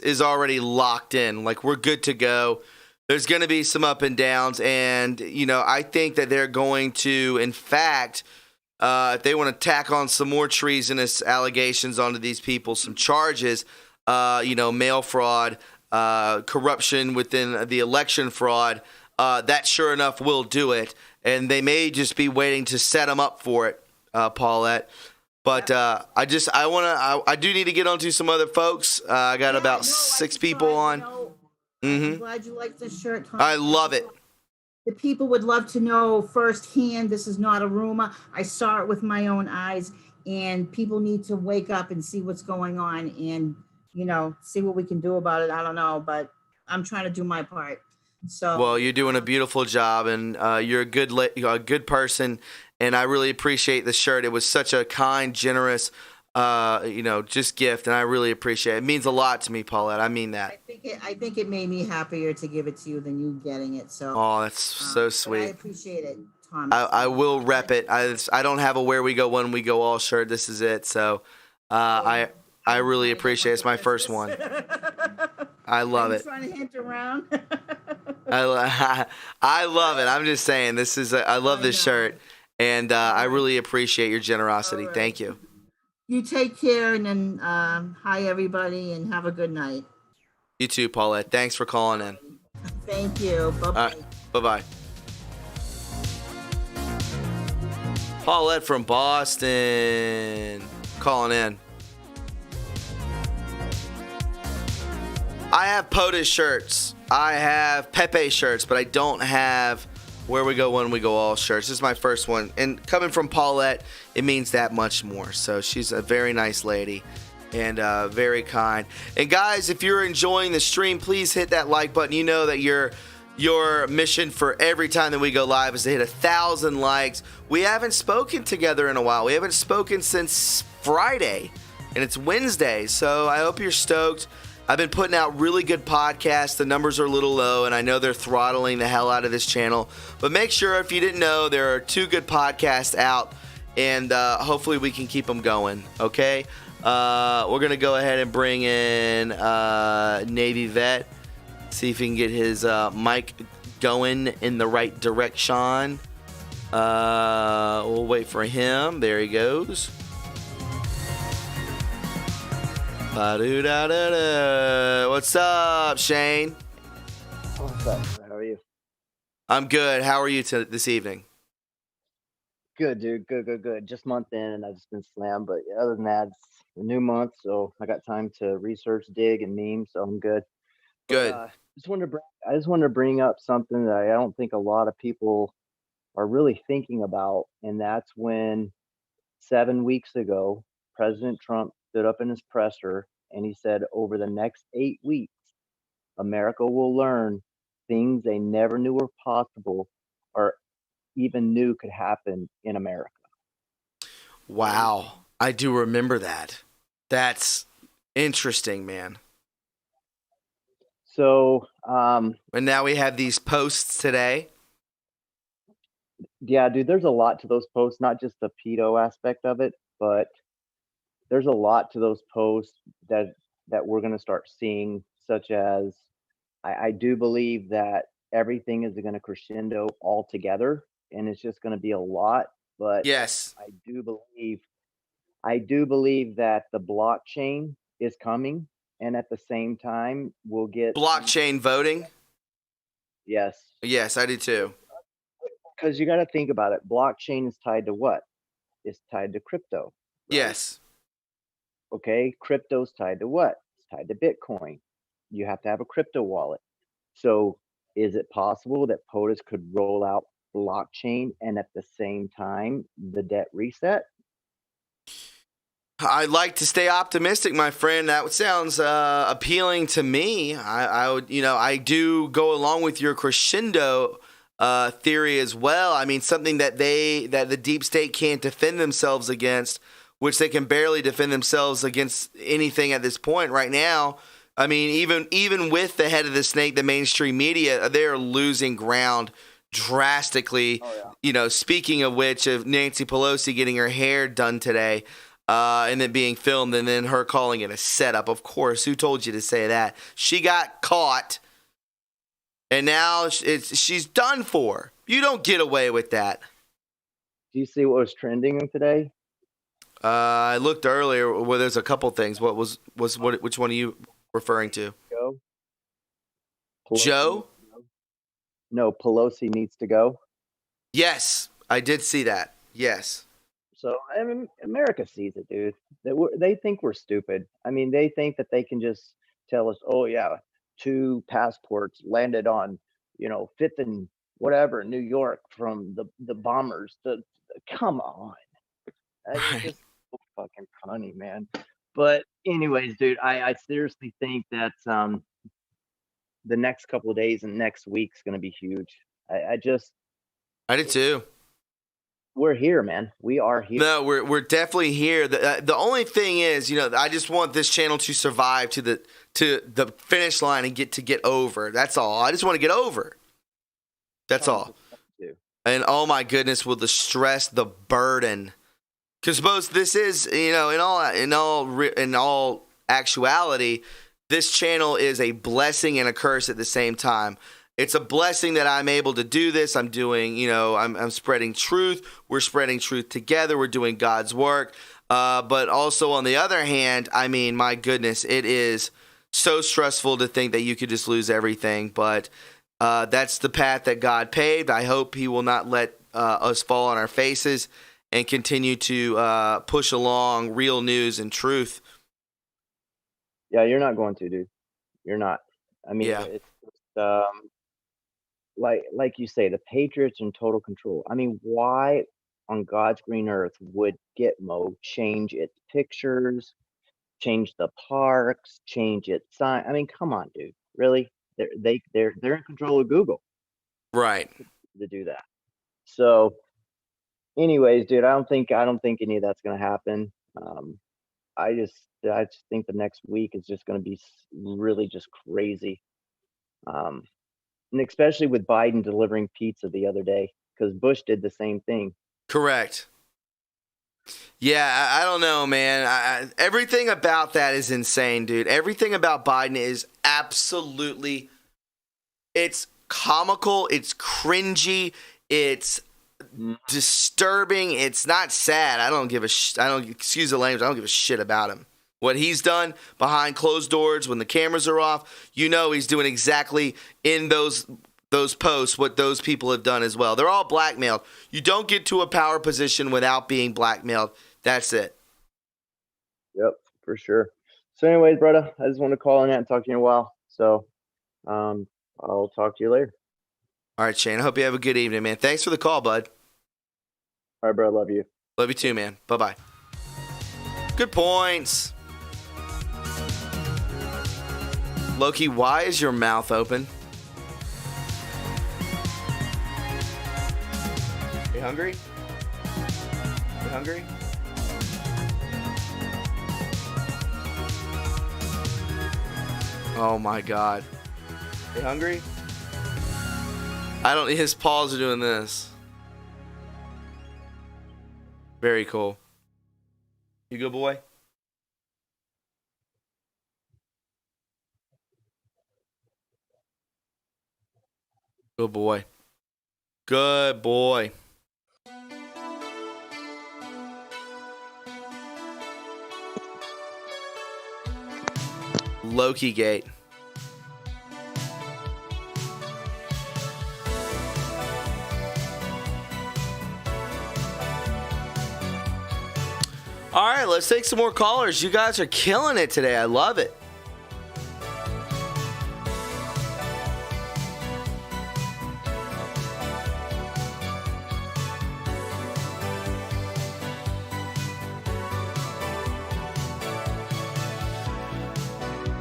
is already locked in. Like, we're good to go. There's going to be some up and downs. And, I think that they're going to, in fact, if they want to tack on some more treasonous allegations onto these people, some charges, mail fraud, corruption within the election fraud, that sure enough will do it. And they may just be waiting to set them up for it. Paulette, but I do need to get on to some other folks. I got about 6 people on. I'm glad you like this shirt, Tom. I love it. The people would love to know firsthand. This is not a rumor. I saw it with my own eyes, and people need to wake up and see what's going on and, see what we can do about it. I don't know, but I'm trying to do my part. So, well, you're doing a beautiful job, and you're a good person. And I really appreciate the shirt. It was such a kind, generous just gift, and I really appreciate it. It means a lot to me, Paulette. I mean that. I think it made me happier to give it to you than you getting it. So, Oh, that's so but I sweet. appreciate it, Thomas. I will rep it. I don't have a Where We Go When We Go All shirt. This is it. So I really appreciate it. It's my first one. I love it. Trying to hint around. I love it. I'm just saying, I love this shirt, and I really appreciate your generosity. Right. Thank you. You take care, and then hi everybody, and have a good night. You too, Paulette. Thanks for calling in. Thank you. Bye bye. All right. Bye-bye. Paulette from Boston calling in. I have POTUS shirts. I have Pepe shirts, but I don't have Where We Go When We Go All shirts. This is my first one. And coming from Paulette, it means that much more. So she's a very nice lady and very kind. And guys, if you're enjoying the stream, please hit that like button. You know that your mission for every time that we go live is to hit 1,000 likes. We haven't spoken together in a while. We haven't spoken since Friday, and it's Wednesday. So I hope you're stoked. I've been putting out really good podcasts. The numbers are a little low, and I know they're throttling the hell out of this channel. But make sure, if you didn't know, there are 2 good podcasts out, and hopefully we can keep them going, okay? We're going to go ahead and bring in Navy Vet, see if he can get his mic going in the right direction. We'll wait for him. There he goes. What's up, Shane? What's up? How are you? I'm good. How are you this evening? Good, dude. Good. Just month in, and I've just been slammed. But other than that, it's a new month, so I got time to research, dig, and meme. So I'm good. Good. I just wanted to bring up something that I don't think a lot of people are really thinking about, and that's when 7 weeks ago, President Trump stood up in his presser and he said, over the next 8 weeks, America will learn things they never knew were possible or even knew could happen in America. Wow. I do remember that. That's interesting, man. So, and now we have these posts today. Yeah, dude, there's a lot to those posts, not just the pedo aspect of it, but there's a lot to those posts that we're going to start seeing, such as I do believe that everything is going to crescendo all together, and it's just going to be a lot. But yes, I do believe that the blockchain is coming, and at the same time, we'll get blockchain voting. Yes, I do too. Because you got to think about it. Blockchain is tied to what? It's tied to crypto. Right? Yes. Okay, crypto's tied to what? It's tied to Bitcoin. You have to have a crypto wallet. So is it possible that POTUS could roll out blockchain and at the same time the debt reset? I'd like to stay optimistic, my friend. That sounds appealing to me. I would, I do go along with your crescendo theory as well. I mean, something that the deep state can't defend themselves against, which they can barely defend themselves against anything at this point right now. I mean, even with the head of the snake, the mainstream media, they're losing ground drastically. Oh, yeah. Speaking of which, of Nancy Pelosi getting her hair done today, and then being filmed, and then her calling it a setup. Of course, who told you to say that? She got caught, and now she's done for. You don't get away with that. Do you see what was trending today? I looked earlier. Well, there's a couple things. Which one are you referring to? Joe? No, Pelosi needs to go. Yes, I did see that. Yes. So, I mean, America sees it, dude. They think we're stupid. I mean, they think that they can just tell us, oh, yeah, 2 passports landed on, 5th and whatever, New York from the bombers. Come on. It's just so fucking funny, man. But anyways, dude, I seriously think that the next couple of days and next week's going to be huge. I did too. we're here, man. We are here. No, we're definitely here. The only thing is, I just want this channel to survive to the finish line and get over. That's all. I just want to get over. That's all. And oh my goodness, will the stress, the burden, because suppose this is, in all actuality, this channel is a blessing and a curse at the same time. It's a blessing that I'm able to do this. I'm doing, I'm spreading truth. We're spreading truth together. We're doing God's work. But also on the other hand, I mean, my goodness, it is so stressful to think that you could just lose everything. But that's the path that God paved. I hope he will not let us fall on our faces and continue to push along real news and truth. Yeah, you're not going to, dude. You're not. I mean, Yeah. it's like you say, the Patriots in total control. I mean, why on God's green earth would Gitmo change its pictures, change the parks, change its sign? I mean, come on, dude. Really? They're in control of Google. Right. To do that. So anyways, dude, I don't think any of that's gonna happen. I just think the next week is just gonna be really just crazy. And especially with Biden delivering pizza the other day, because Bush did the same thing. Correct. Yeah, I don't know, man. Everything about that is insane, dude. Everything about Biden is absolutely, it's comical, it's cringy, it's disturbing, it's not sad. I don't excuse the language, I don't give a shit about him. What he's done behind closed doors when the cameras are off, he's doing exactly in those posts what those people have done as well. They're all blackmailed. You don't get to a power position without being blackmailed. That's it. Yep, for sure. So anyways, brother, I just want to call in and talk to you in a while. So I'll talk to you later. All right, Shane. I hope you have a good evening, man. Thanks for the call, bud. All right, bro. Love you. Love you too, man. Bye-bye. Good points. Loki, why is your mouth open? You hungry? You hungry? Oh my God. You hungry? His paws are doing this. Very cool. You good boy? Good boy. Good boy. Loki Gate. All right, let's take some more callers. You guys are killing it today. I love it.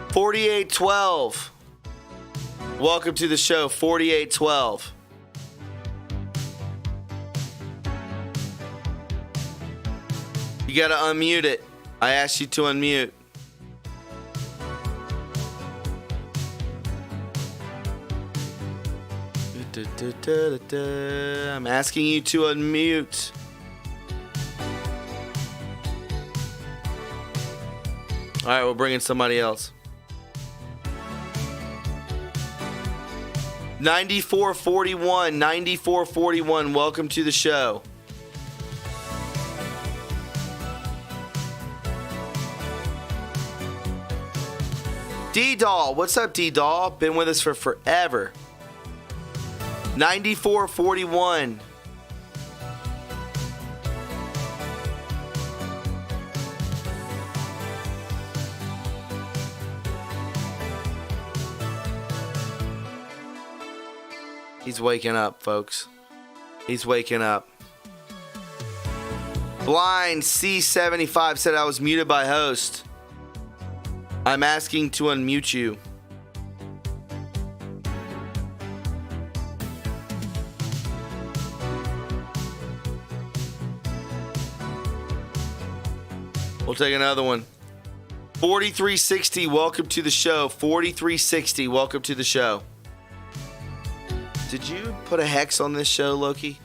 $48.12. Welcome to the show, $48.12. You gotta unmute it. I asked you to unmute. I'm asking you to unmute. All right, we'll bring in somebody else. 9441. Welcome to the show. D-Doll. What's up, D-Doll? Been with us for forever. 9441. He's waking up, folks. He's waking up. Blind C75 said I was muted by host. I'm asking to unmute you. We'll take another one. 4360, welcome to the show. 4360, welcome to the show. Did you put a hex on this show, Loki?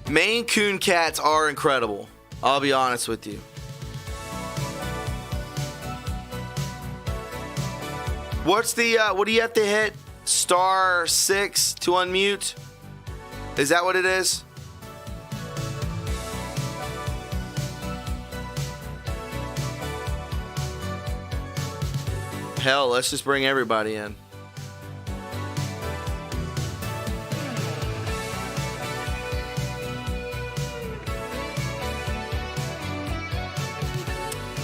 Maine Coon cats are incredible. I'll be honest with you. What's the, what do you have to hit? *6 to unmute? Is that what it is? Hell, let's just bring everybody in.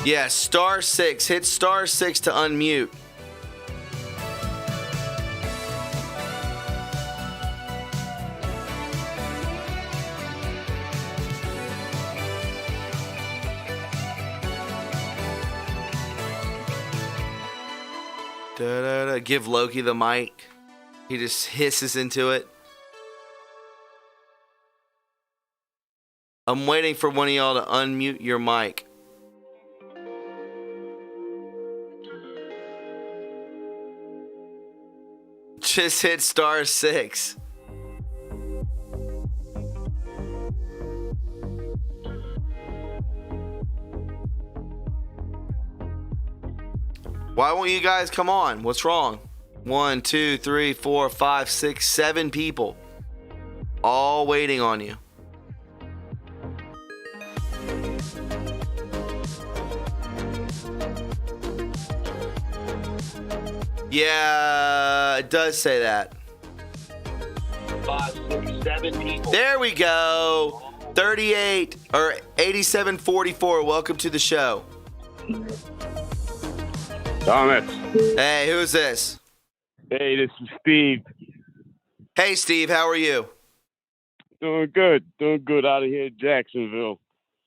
Yeah, *6. Hit *6 to unmute. Give Loki the mic. He just hisses into it. I'm waiting for one of y'all to unmute your mic. Just hit *6. Why won't you guys come on? What's wrong? 1, 2, 3, 4, 5, 6, 7 people. All waiting on you. Yeah, it does say that. 5, 6, 7 people. There we go. 38 or 8744. Welcome to the show. Thomas. Hey, who's this? Hey, this is Steve. Hey, Steve, how are you? Doing good out of here in Jacksonville.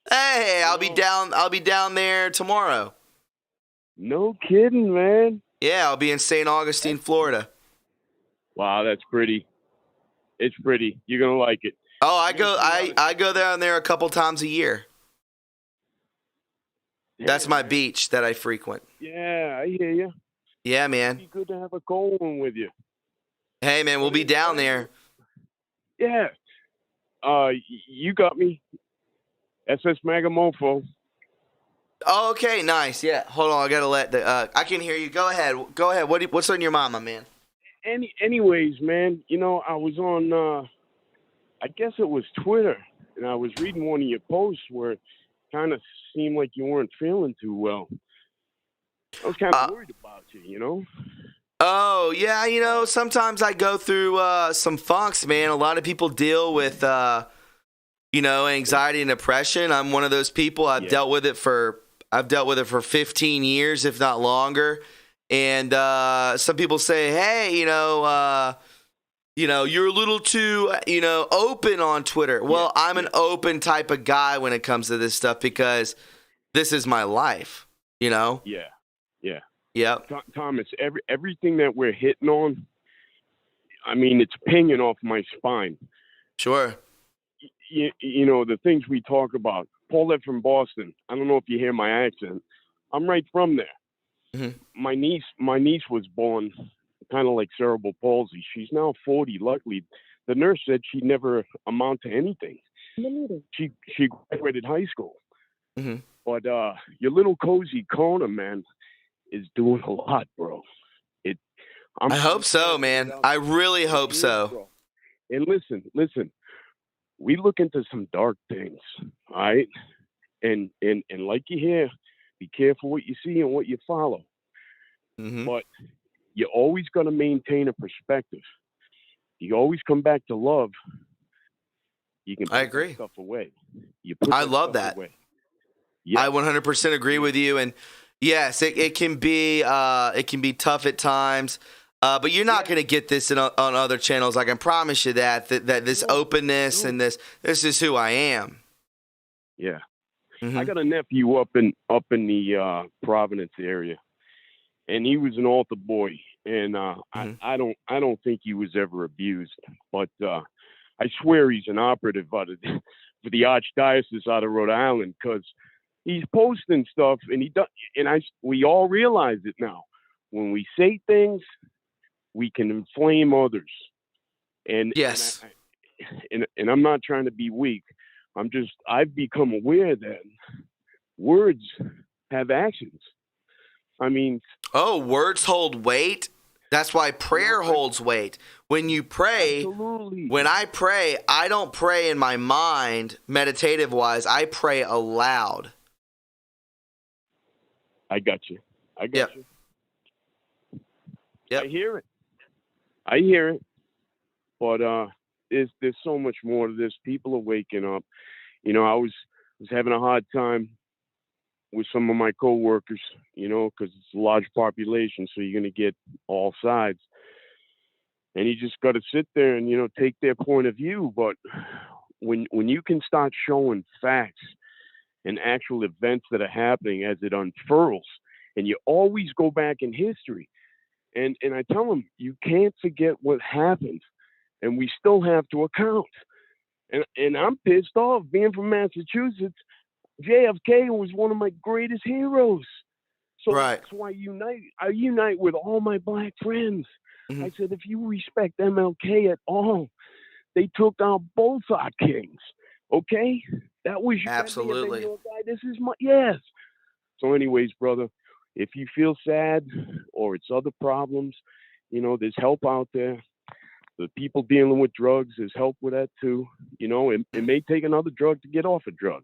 Hey, I'll be down there tomorrow. No kidding, man. Yeah, I'll be in St. Augustine, Florida. Wow, that's pretty. It's pretty. You're gonna like it. Oh, I go down there a couple times a year. That's my beach that I frequent. Yeah, I hear you. Yeah, man. It'd be good to have a cold one with you. Hey, man, we'll be down there. Yeah. You got me. SS Magamofo. Oh, okay, nice. Yeah, hold on. I gotta let the. I can hear you. Go ahead. What's on your mind, my man? Anyways, man. You know, I was on. I guess it was Twitter, and I was reading one of your posts where it kind of seemed like you weren't feeling too well. I was kind of worried about you. You know. Oh yeah, you know, sometimes I go through some funks, man. A lot of people deal with. Anxiety and depression. I'm one of those people. I've dealt with it for 15 years, if not longer. And some people say, hey, you're a little too, open on Twitter. Well, I'm an open type of guy when it comes to this stuff because this is my life, Yeah. Yep. Thomas, everything that we're hitting on, I mean, it's pinging off my spine. Sure. You know, the things we talk about. Paulette from Boston. I don't know if you hear my accent. I'm right from there. Mm-hmm. My niece was born kind of like cerebral palsy. She's now 40. Luckily, the nurse said she'd never amount to anything. She graduated high school. Mm-hmm. But your little cozy corner, man, is doing a lot, bro. I hope so, man. I really hope so. Bro. And listen. We look into some dark things, all right? And like you hear, be careful what you see and what you follow. Mm-hmm. But you always got to maintain a perspective. You always come back to love. You can put I agree. Stuff away. I love that. Yes. I 100% agree with you. And yes, it can be tough at times. But you're not going to get this on other channels. I can promise you that this openness and this is who I am. Yeah. Mm-hmm. I got a nephew up in the Providence area, and he was an altar boy. and I don't think he was ever abused, but I swear he's an operative for the Archdiocese out of Rhode Island, because he's posting stuff, and we all realize it now. When we say things, we can inflame others, and Yes. and I'm not trying to be weak. I've become aware that words have actions. I mean, words hold weight. That's why prayer holds weight. When you pray, absolutely. When I pray, I don't pray in my mind, meditative wise. I pray aloud. I got you. Yep. You. Yep. I hear it. But there's so much more to this. People are waking up. You know, I was having a hard time with some of my coworkers, you know, because it's a large population, so you're going to get all sides. And you just got to sit there and, you know, take their point of view. But when you can start showing facts and actual events that are happening as it unfurls, and you always go back in history, and I tell them, you can't forget what happened, and we still have to account. And I'm pissed off being from Massachusetts. JFK was one of my greatest heroes. So Right. That's why I unite with all my black friends. I said, if you respect MLK at all, they took out both our kings. Okay? That was your Absolutely. guy. This is my, yes. So anyways, brother, if you feel sad or it's other problems, you know, there's help out there. The people dealing with drugs, there's help with that too. You know, it may take another drug to get off a drug.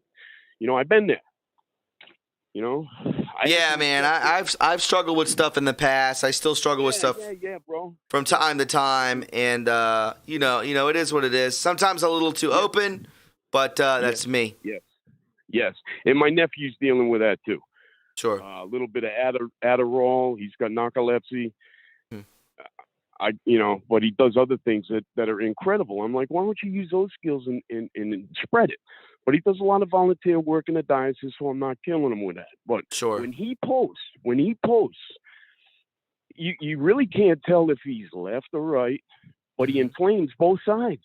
You know, I've been there. You know? I've struggled with stuff in the past. I still struggle with stuff bro. from time to time, and you know, it is what it is. Sometimes a little too open, but that's me. Yes. And my nephew's dealing with that too. Sure. A little bit of Adderall. He's got narcolepsy. But he does other things that are incredible. I'm like, why don't you use those skills and spread it? But he does a lot of volunteer work in the diocese, so I'm not killing him with that. But sure. when he posts, you really can't tell if he's left or right, but he inflames both sides.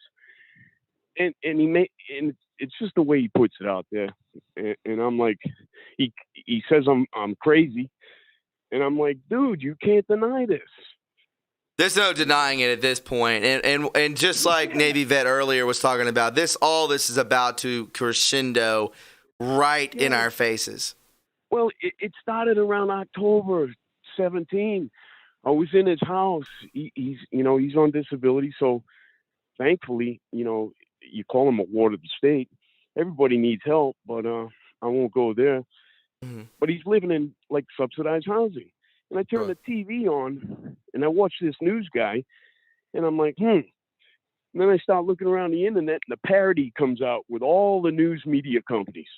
And it's just the way he puts it out there. And I'm like, he says I'm crazy, and I'm like, dude, you can't deny this. There's no denying it at this point. And just like Navy Vet earlier was talking about, all this is about to crescendo right in our faces. Well, it started around October 17. I was in his house. He's on disability, so thankfully, you call him a ward of the state. Everybody needs help, but I won't go there. But he's living in like subsidized housing. And I turn the TV on, and I watch this news guy, and I'm like, And then I start looking around the internet, and the parody comes out with all the news media companies,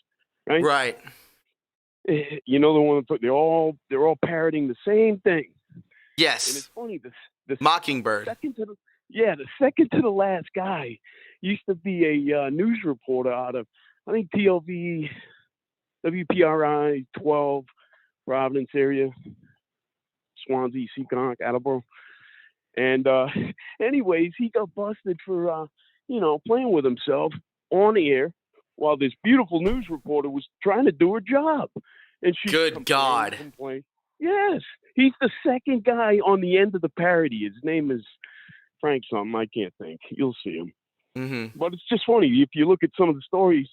right? Right. You know, the one they're all parroting the same thing. Yes. And it's funny, the Mockingbird. The second to the last guy used to be a news reporter out of, I think, PLV, WPRI 12, Providence area. Swansea, Seaconk, Attleboro. And anyways, he got busted for, playing with himself on the air while this beautiful news reporter was trying to do her job. And she Good God. Yes. He's the second guy on the end of the parody. His name is Frank something. I can't think. You'll see him. But it's just funny. If you look at some of the stories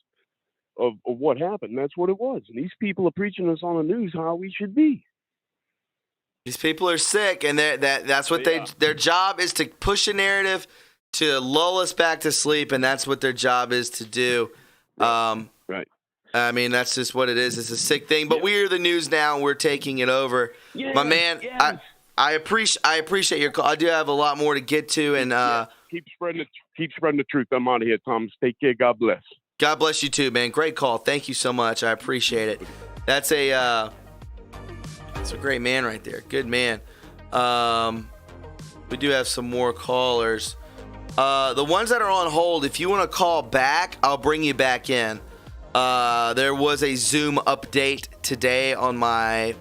of what happened, that's what it was. And these people are preaching us on the news how we should be. These people are sick, and that's what their job is, to push a narrative, to lull us back to sleep, and that's what their job is to do. Right. I mean, that's just what it is. It's a sick thing, but we're the news now, and we're taking it over. My man, I appreciate your call. I do have a lot more to get to, and keep spreading the truth. I'm out of here, Thomas. Take care. God bless. God bless you too, man. Great call. Thank you so much. I appreciate it. That's a great man right there. Good man. We do have some more callers. The ones that are on hold, if you want to call back, I'll bring you back in. There was a Zoom update today on my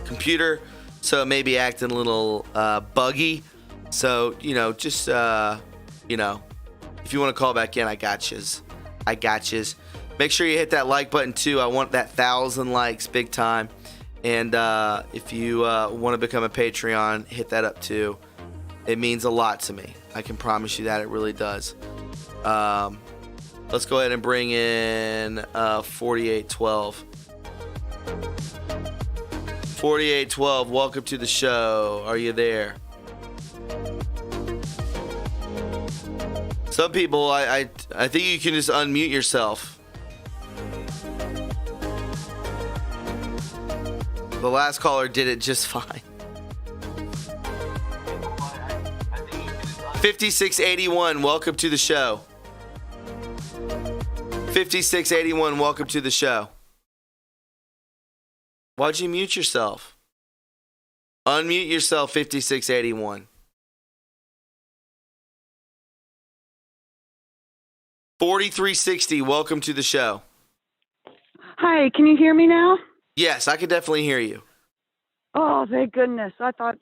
computer. so it may be acting a little buggy. So, just, if you want to call back in, I got yous. Make sure you hit that like button too. I want that 1,000 likes big time. And if you want to become a Patreon, hit that up too. It means a lot to me. I can promise you that it really does. Let's go ahead and bring in 4812. 4812, welcome to the show. Are you there? Some people, I think you can just unmute yourself. The last caller did it just fine. 5681, welcome to the show. 5681, welcome to the show. Why'd you mute yourself? Unmute yourself, 5681. 4360, welcome to the show. Hi, can you hear me now? Yes, I can definitely hear you. Oh, thank goodness. I thought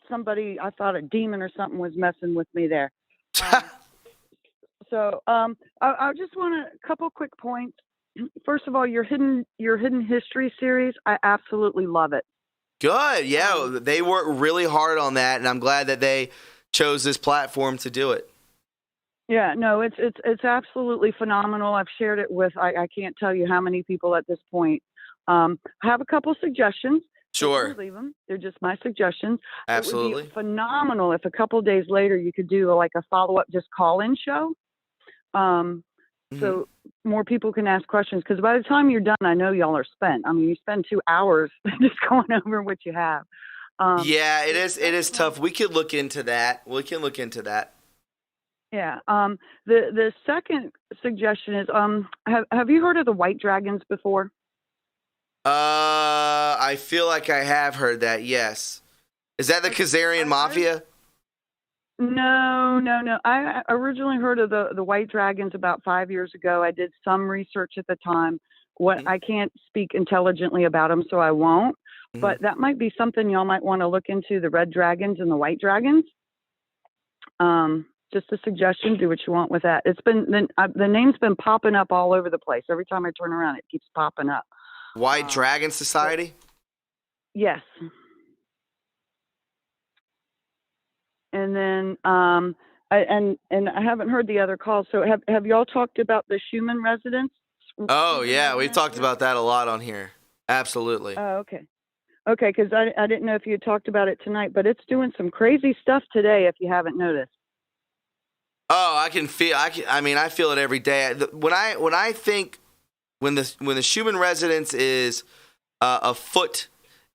a demon or something was messing with me there. I just want a couple quick points. First of all, your hidden history series, I absolutely love it. Good. Yeah, they work really hard on that, and I'm glad that they chose this platform to do it. Yeah, no, it's absolutely phenomenal. I've shared it with I can't tell you how many people at this point. I have a couple suggestions. Sure. Leave them. They're just my suggestions. Absolutely. It would be phenomenal if a couple days later you could do like a follow-up just call-in show. So more people can ask questions, because by the time you're done, I know y'all are spent. I mean, you spend 2 hours just going over what you have. Yeah, it is tough. We could look into that. Yeah. The second suggestion is, have you heard of the white dragons before? I feel like I have heard that. Yes. Is that the Khazarian Mafia? No. I originally heard of the white dragons about 5 years ago. I did some research at the time. I can't speak intelligently about them, so I won't. Mm-hmm. But that might be something y'all might want to look into, the red dragons and the white dragons. Just a suggestion. Do what you want with that. It's been the name's been popping up all over the place. Every time I turn around, it keeps popping up. White Dragon Society? Yes. And then I haven't heard the other calls. So have y'all talked about the Schumann residence? Oh yeah, we've talked about that a lot on here. Absolutely. Oh, okay. Okay, because I didn't know if you had talked about it tonight, but it's doing some crazy stuff today if you haven't noticed. Oh, I feel it every day. When the Schumann residence is afoot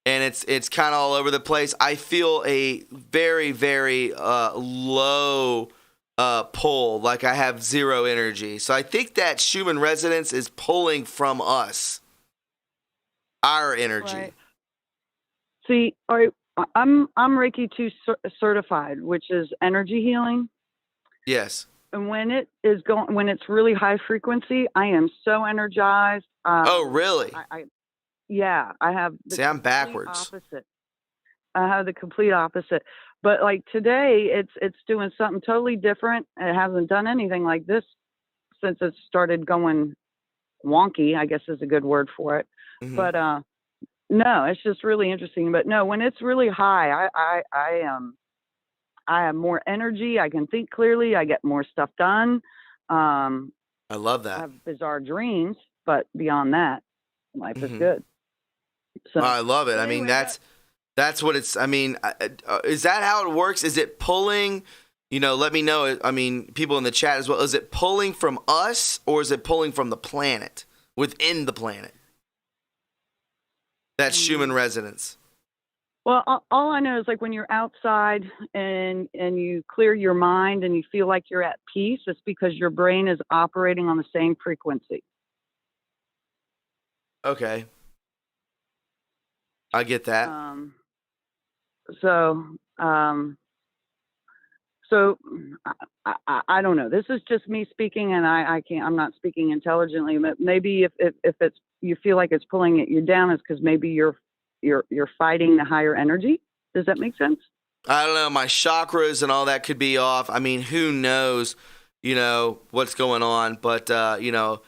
and it's kind of all over the place, I feel a very, very low pull, like I have zero energy. So I think that Schumann residence is pulling from us, our energy. Right. See, I'm Reiki 2 certified, which is energy healing. Yes. And when it's really high frequency, I am so energized. Oh, really? I have. I'm backwards. Opposite. I have the complete opposite. But like today, it's doing something totally different. It hasn't done anything like this since it started going wonky, I guess is a good word for it. Mm-hmm. But no, it's just really interesting. But no, when it's really high, I have more energy. I can think clearly. I get more stuff done. I love that. I have bizarre dreams, but beyond that, life is good. So I love it. Anyway, that's what it's. I mean, is that how it works? Is it pulling? Let me know. I mean, people in the chat as well. Is it pulling from us, or is it pulling from the planet, within the planet? That's Schumann residence. Well, all I know is like when you're outside and you clear your mind and you feel like you're at peace, it's because your brain is operating on the same frequency. Okay. I get that. So I don't know. This is just me speaking, and I'm not speaking intelligently. But maybe if you feel like it's pulling you down, it's because maybe you're fighting the higher energy. Does that make sense? I don't know. My chakras and all that could be off. I mean, who knows, what's going on. But, I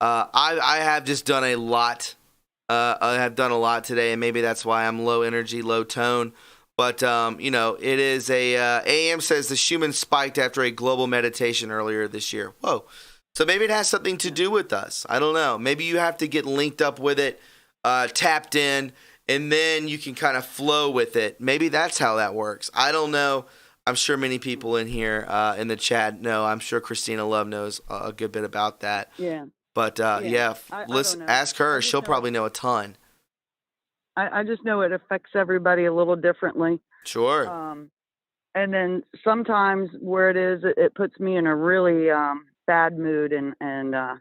have just done a lot. I have done a lot today, and maybe that's why I'm low energy, low tone. But, it is AM says the Schumann spiked after a global meditation earlier this year. Whoa. So maybe it has something to do with us. I don't know. Maybe you have to get linked up with it, tapped in, and then you can kind of flow with it. Maybe that's how that works. I don't know. I'm sure many people in here in the chat know. I'm sure Christina Love knows a good bit about that. Yeah. But, listen, ask her. She'll probably know a ton. I just know it affects everybody a little differently. Sure. And then sometimes where it is, it puts me in a really bad mood, and I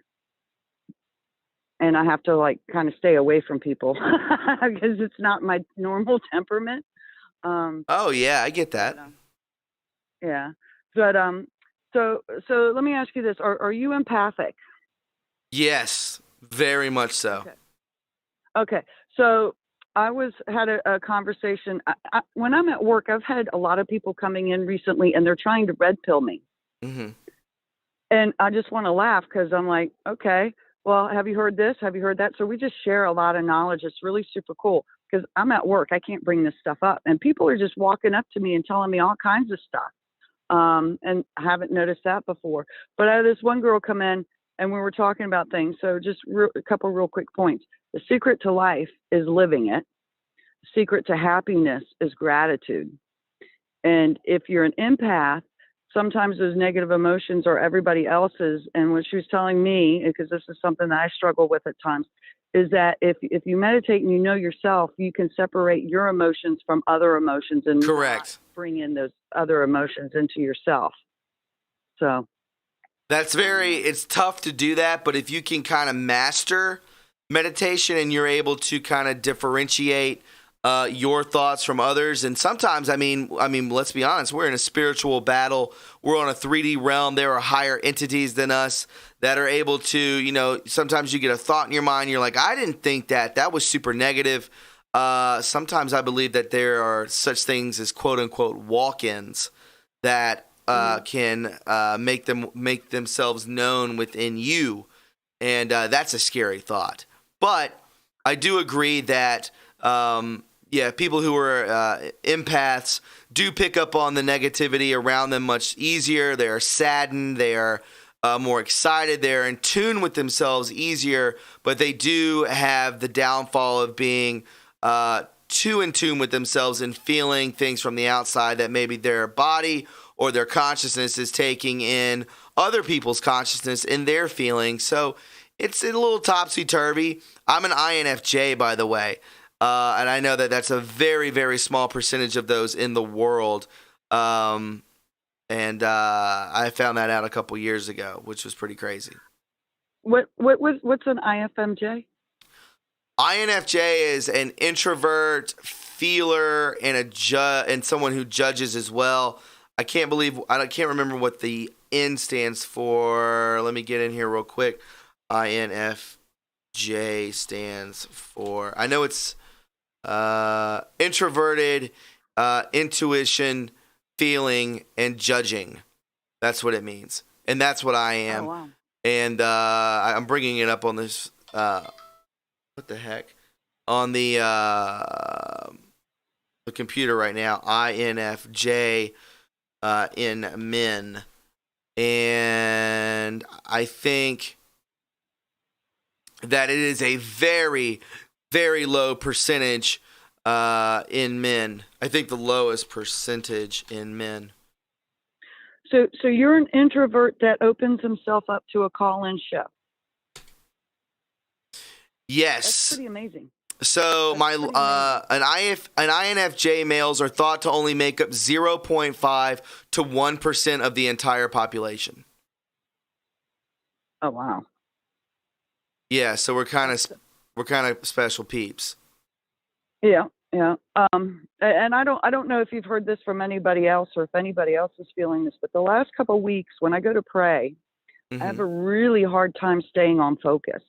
have to kind of stay away from people because it's not my normal temperament. Oh yeah, I get that. Yeah, but so let me ask you this: Are you empathic? Yes, very much so. Okay. So I had a conversation. When I'm at work, I've had a lot of people coming in recently, and they're trying to red pill me. Mm-hmm. And I just want to laugh because I'm like, okay, well, have you heard this? Have you heard that? So we just share a lot of knowledge. It's really super cool because I'm at work. I can't bring this stuff up. And people are just walking up to me and telling me all kinds of stuff. And I haven't noticed that before. But I had this one girl come in, and we were talking about things. So just a couple real quick points. The secret to life is living it. The secret to happiness is gratitude. And if you're an empath, sometimes those negative emotions are everybody else's. And what she was telling me, because this is something that I struggle with at times, is that if you meditate and you know yourself, you can separate your emotions from other emotions and correct. Not bring in those other emotions into yourself. So it's tough to do that, but if you can kind of master meditation and you're able to kind of differentiate your thoughts from others. And sometimes, I mean, let's be honest, we're in a spiritual battle. We're on a 3D realm. There are higher entities than us that are able to, sometimes you get a thought in your mind. You're like, I didn't think that. That was super negative. Sometimes I believe that there are such things as quote unquote walk-ins that can make themselves known within you. And that's a scary thought. But I do agree that people who are empaths do pick up on the negativity around them much easier. They are saddened. They are more excited. They're in tune with themselves easier, but they do have the downfall of being too in tune with themselves and feeling things from the outside that maybe their body or their consciousness is taking in other people's consciousness and their feelings. So it's a little topsy-turvy. I'm an INFJ, by the way. And I know that that's a very, very small percentage of those in the world. And I found that out a couple years ago, which was pretty crazy. What's an IFMJ? INFJ is an introvert, feeler, and someone who judges as well. I can't remember what the N stands for. Let me get in here real quick. INFJ stands for, I know it's introverted, intuition, feeling, and judging. That's what it means. And that's what I am. Oh, wow. And I'm bringing it up on this, what the heck? On the computer right now, INFJ in men. And I think that it is a very, very low percentage in men. I think the lowest percentage in men. So you're an introvert that opens himself up to a call-in show. Yes. That's pretty amazing. So an INFJ males are thought to only make up 0.5 to 1% of the entire population. Oh wow. Yeah, so we're kind of special peeps. Yeah. And I don't know if you've heard this from anybody else or if anybody else is feeling this, but the last couple of weeks when I go to pray, I have a really hard time staying on focus.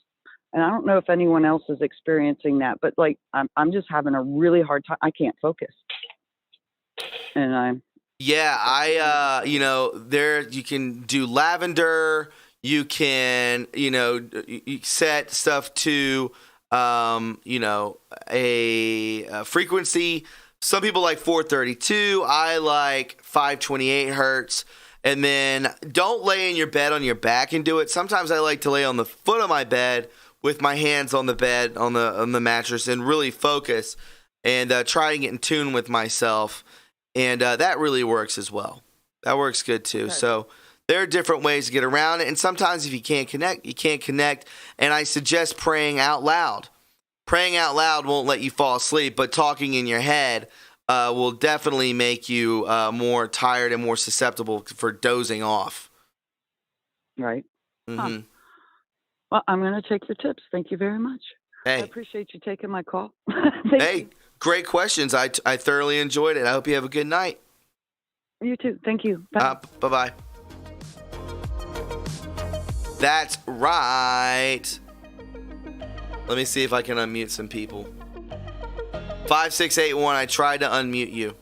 And I don't know if anyone else is experiencing that, but I'm just having a really hard time. I can't focus. And I'm there you can do lavender. You can, you set stuff to, a frequency. Some people like 432. I like 528 hertz. And then don't lay in your bed on your back and do it. Sometimes I like to lay on the foot of my bed with my hands on the bed, on the mattress, and really focus and try and get in tune with myself. And that really works as well. That works good too. Okay. So there are different ways to get around it. And sometimes if you can't connect, you can't connect. And I suggest praying out loud. Praying out loud won't let you fall asleep, but talking in your head will definitely make you more tired and more susceptible for dozing off. Right. Mm-hmm. Huh. Well, I'm going to take your tips. Thank you very much. Hey. I appreciate you taking my call. Hey, you. Great questions. I thoroughly enjoyed it. I hope you have a good night. You too. Thank you. Bye. Bye-bye. That's right. Let me see if I can unmute some people. 5681, I tried to unmute you.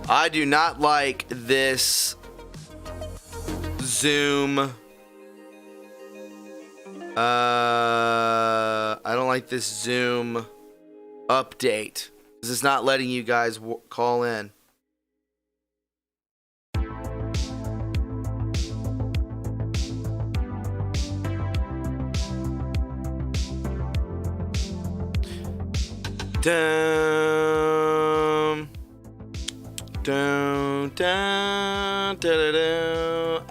I do not like this Zoom. I don't like this Zoom update. This is not letting you guys call in.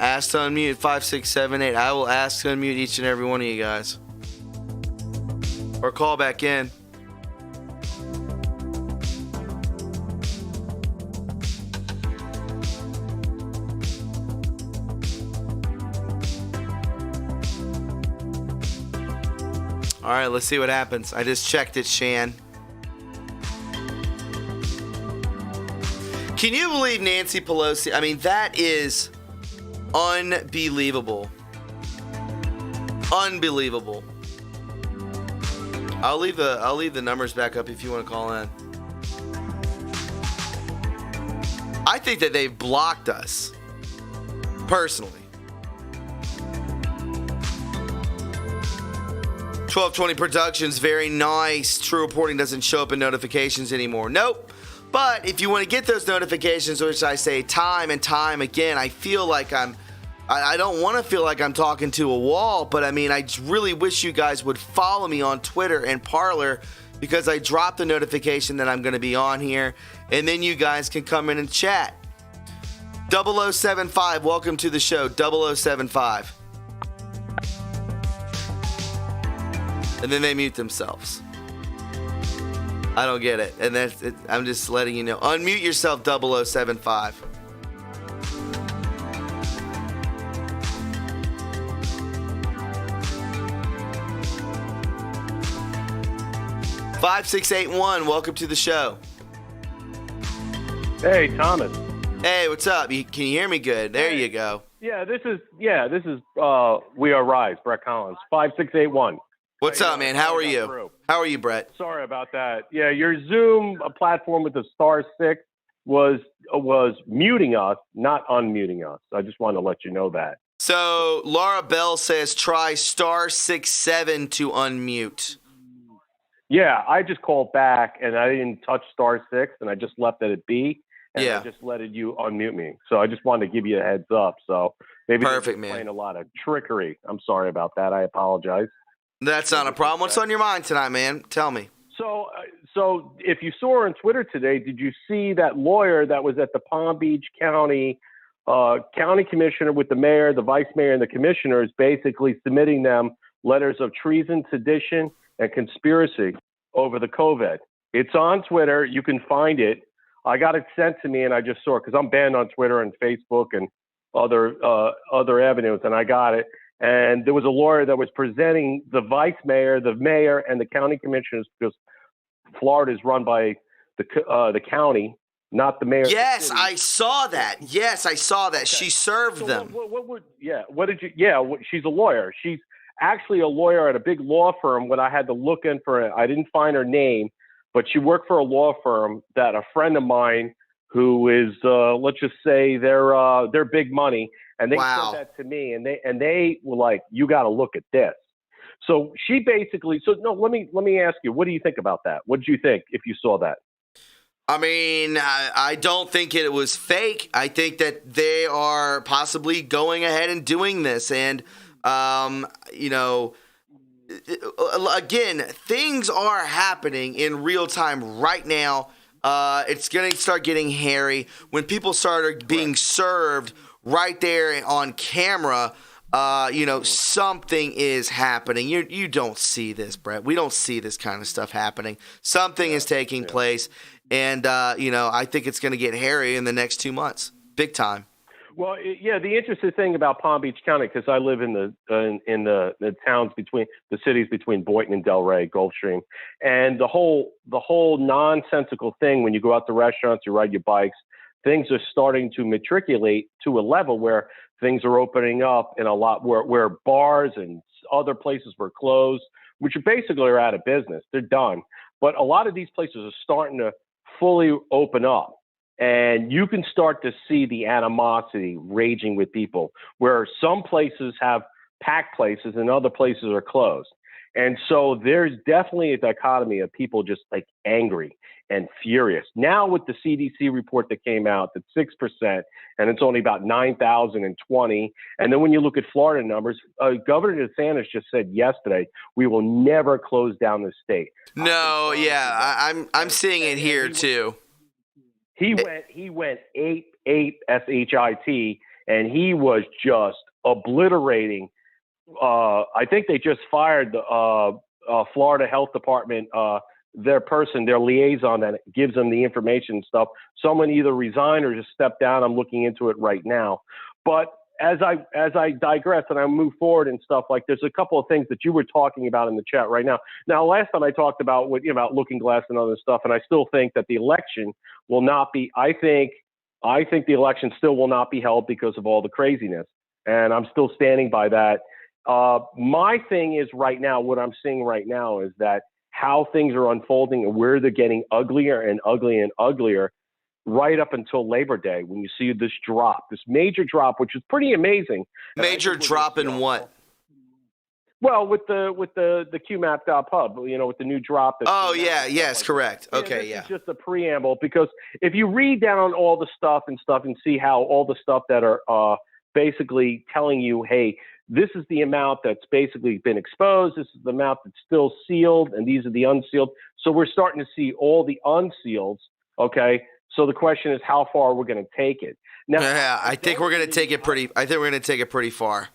Ask to unmute 5678. I will ask to unmute each and every one of you guys. Or call back in. All right, let's see what happens. I just checked it, Shan. Can you believe Nancy Pelosi? I mean, that is unbelievable. Unbelievable. I'll leave the numbers back up if you want to call in. I think that they've blocked us. Personally. 1220 Productions, very nice. True Reporting doesn't show up in notifications anymore. Nope. But if you want to get those notifications, which I say time and time again, I feel like I don't want to feel like I'm talking to a wall, but I mean, I really wish you guys would follow me on Twitter and Parler, because I drop the notification that I'm going to be on here, and then you guys can come in and chat. 0075, welcome to the show, 0075. And then they mute themselves. I don't get it. And that's it. I'm just letting you know. Unmute yourself, 0075. (5681), welcome to the show. Hey, Thomas. Hey, what's up? Can you hear me good? There you go. Yeah, this is We Are Rise, Brett Collins, 5681. What's up, man? How are you? How are you, Brett? Sorry about that. Yeah, your Zoom platform with the *6 was muting us, not unmuting us. I just wanted to let you know that. So Laura Bell says try *67 to unmute. Yeah, I just called back and I didn't touch *6 and I just left it at B. And yeah. I just let you unmute me. So I just wanted to give you a heads up. So maybe perfect, they're playing man. a lot of trickery. I'm sorry about that. I apologize. That's not a problem. What's on your mind tonight, man? Tell me. So if you saw on Twitter today, did you see that lawyer that was at the Palm Beach County commissioner with the mayor, the vice mayor, and the commissioners, basically submitting them letters of treason, sedition, and conspiracy over the COVID? It's on Twitter. You can find it. I got it sent to me, and I just saw it because I'm banned on Twitter and Facebook and other avenues, and I got it. And there was a lawyer that was presenting the vice mayor, the mayor, and the county commissioners, because Florida is run by the county, not the mayor. Yes, I saw that. Yes, I saw that. Okay. She served them. What did you? Yeah, she's a lawyer. She's actually a lawyer at a big law firm. When I had to look in for it, I didn't find her name, but she worked for a law firm that a friend of mine who is, let's just say they're big money, and they sent that to me, and they were like, you got to look at this. So she basically, let me ask you, what do you think about that? What did you think if you saw that? I mean, I don't think it was fake. I think that they are possibly going ahead and doing this. And, you know, again, things are happening in real time right now. It's going to start getting hairy when people start being served right there on camera. You know, something is happening. You don't see this, Brett. We don't see this kind of stuff happening. Something is taking place. And, you know, I think it's going to get hairy in the next 2 months. Big time. Well, yeah, the interesting thing about Palm Beach County, because I live in the towns between the cities between Boynton and Delray, Gulfstream, and the whole nonsensical thing when you go out to restaurants, you ride your bikes, things are starting to matriculate to a level where things are opening up in a lot where bars and other places were closed, which basically are out of business. They're done. But a lot of these places are starting to fully open up. And you can start to see the animosity raging with people, where some places have packed places and other places are closed. And so there's definitely a dichotomy of people just like angry and furious. Now with the CDC report that came out, that's 6%, and it's only about 9,020. And then when you look at Florida numbers, Governor DeSantis just said yesterday, we will never close down the state. No, yeah, I'm seeing it here too. He went 8 SHIT, and he was just obliterating. I think they just fired the Florida Health Department, their liaison that gives them the information and stuff. Someone either resigned or just stepped down. I'm looking into it right now. But as I digress and I move forward and stuff, like there's a couple of things that you were talking about in the chat right now. Now, last time I talked about about Looking Glass and other stuff, and I still think that the election will not be. I think the election still will not be held because of all the craziness, and I'm still standing by that. My thing is right now, what I'm seeing right now is that how things are unfolding and where they're getting uglier and uglier and uglier right up until Labor Day, when you see this major drop, which is pretty amazing. Major drop in what? Well, with the QMAP.pub, with the new drop. Oh, yeah. Yes, correct. Okay, yeah. It's just a preamble, because if you read down all the stuff and see how all the stuff that are basically telling you, hey, this is the amount that's basically been exposed, this is the amount that's still sealed, and these are the unsealed. So we're starting to see all the unsealed, okay? So the question is, how far we're going to take it. Now, yeah, I think we're going to take it pretty far.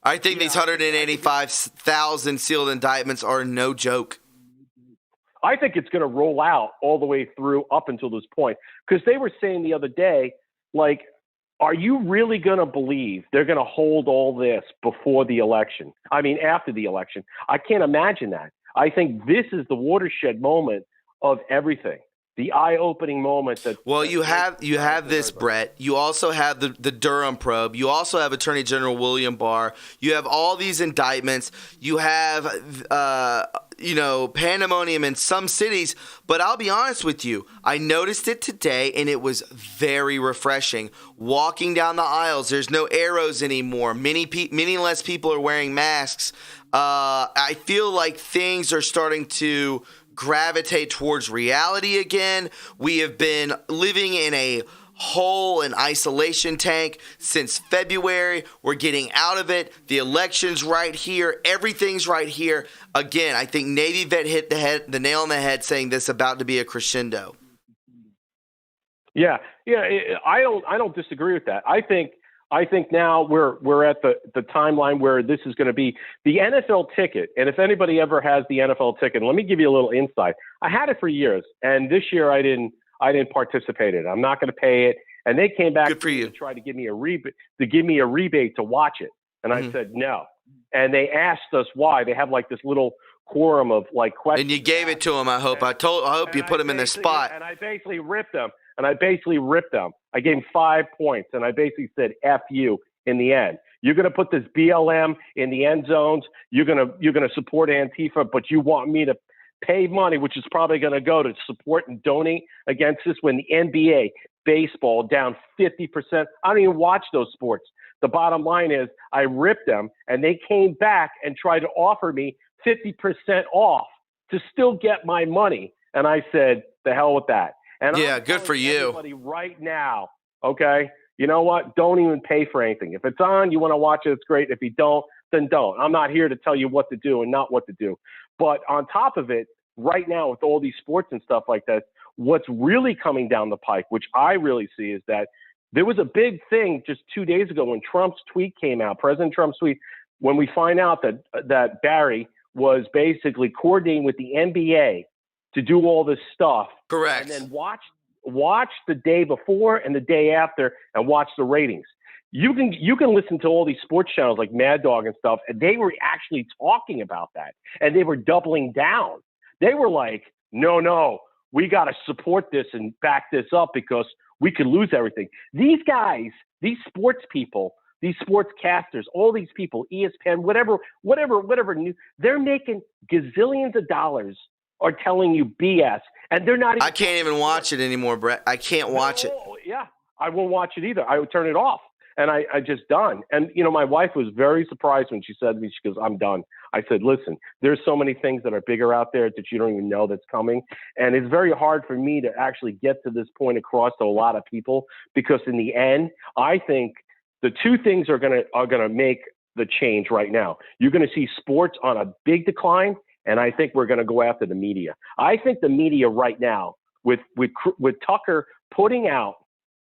I think these 185,000 sealed indictments are no joke. I think it's going to roll out all the way through up until this point, because they were saying the other day, like, are you really going to believe they're going to hold all this before the election? I mean, after the election. I can't imagine that. I think this is the watershed moment of everything. The eye-opening moment that. Well, you have this, Brett. You also have the Durham probe. You also have Attorney General William Barr. You have all these indictments. You have pandemonium in some cities. But I'll be honest with you, I noticed it today, and it was very refreshing. Walking down the aisles, there's no arrows anymore. Many less people are wearing masks. I feel like things are starting to gravitate towards reality again. We have been living in a hole and isolation tank since February. We're getting out of it. The election's right here. Everything's right here. Again, I think Navy vet hit the nail on the head saying this about to be a crescendo. Yeah. I don't disagree with that. I think now we're at the timeline where this is going to be the NFL ticket. And if anybody ever has the NFL ticket, let me give you a little insight. I had it for years, and this year I didn't participate in it. I'm not going to pay it. And they came back to try to give me a rebate to watch it. And I said no. and they asked us why. They have like this little quorum of like questions. And you gave it to him. I hope. I hope you put him in the spot. And I basically ripped them. I gave him 5 points, and I basically said "F you" in the end. You're going to put this BLM in the end zones. You're going to support Antifa, but you want me to pay money, which is probably going to go to support and donate against this when the NBA, baseball down 50%. I don't even watch those sports. The bottom line is I ripped them, and they came back and tried to offer me 50% off to still get my money. And I said, the hell with that. And yeah, good for you. Everybody right now, okay? You know what? Don't even pay for anything. If it's on, you want to watch it, it's great. If you don't, then don't. I'm not here to tell you what to do and not what to do. But on top of it, right now with all these sports and stuff like that, what's really coming down the pike, which I really see, is that there was a big thing just 2 days ago when Trump's tweet came out, President Trump's tweet, when we find out that Barry was basically coordinating with the NBA to do all this stuff. Correct. And then watch the day before and the day after and watch the ratings. You can listen to all these sports channels like Mad Dog and stuff, and they were actually talking about that, and they were doubling down. They were like, no, we got to support this and back this up because we could lose everything. These guys, these sports people, these sportscasters, all these people, ESPN, whatever, they're making gazillions of dollars are telling you BS, and they're not even. I can't even watch it anymore, Brett. I can't watch it. Yeah, I won't watch it either. I would turn it off, and I just done. And, my wife was very surprised when she said to me, she goes, I'm done. I said, listen, there's so many things that are bigger out there that you don't even know that's coming. And it's very hard for me to actually get to this point across to a lot of people, because in the end, I think the two things are gonna make the change right now. You're gonna see sports on a big decline, and I think we're gonna go after the media. I think the media right now, with Tucker putting out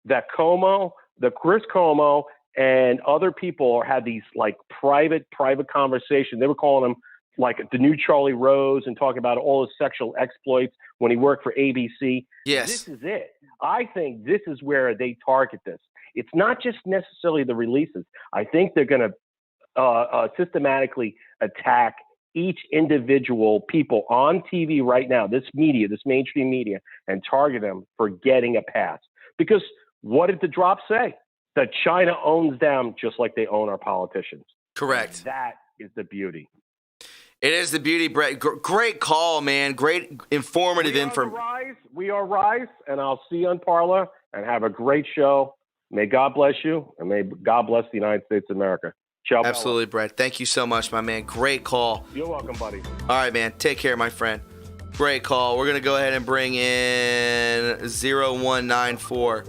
that Chris Cuomo and other people had these like private conversations. They were calling him like the new Charlie Rose and talking about all his sexual exploits when he worked for ABC. Yes. This is it. I think this is where they target this. It's not just necessarily the releases. I think they're going to systematically attack each individual people on TV right now, this mainstream media, and target them for getting a pass. Because what did the drop say? That China owns them just like they own our politicians. Correct. And that is the beauty. It is the beauty, Brett. Great call, man. Great informative information. We are Rise, and I'll see you on Parla, and have a great show. May God bless you, and may God bless the United States of America. Ciao. Absolutely, Brett. Thank you so much, my man. Great call. You're welcome, buddy. All right, man. Take care, my friend. Great call. We're going to go ahead and bring in 0194.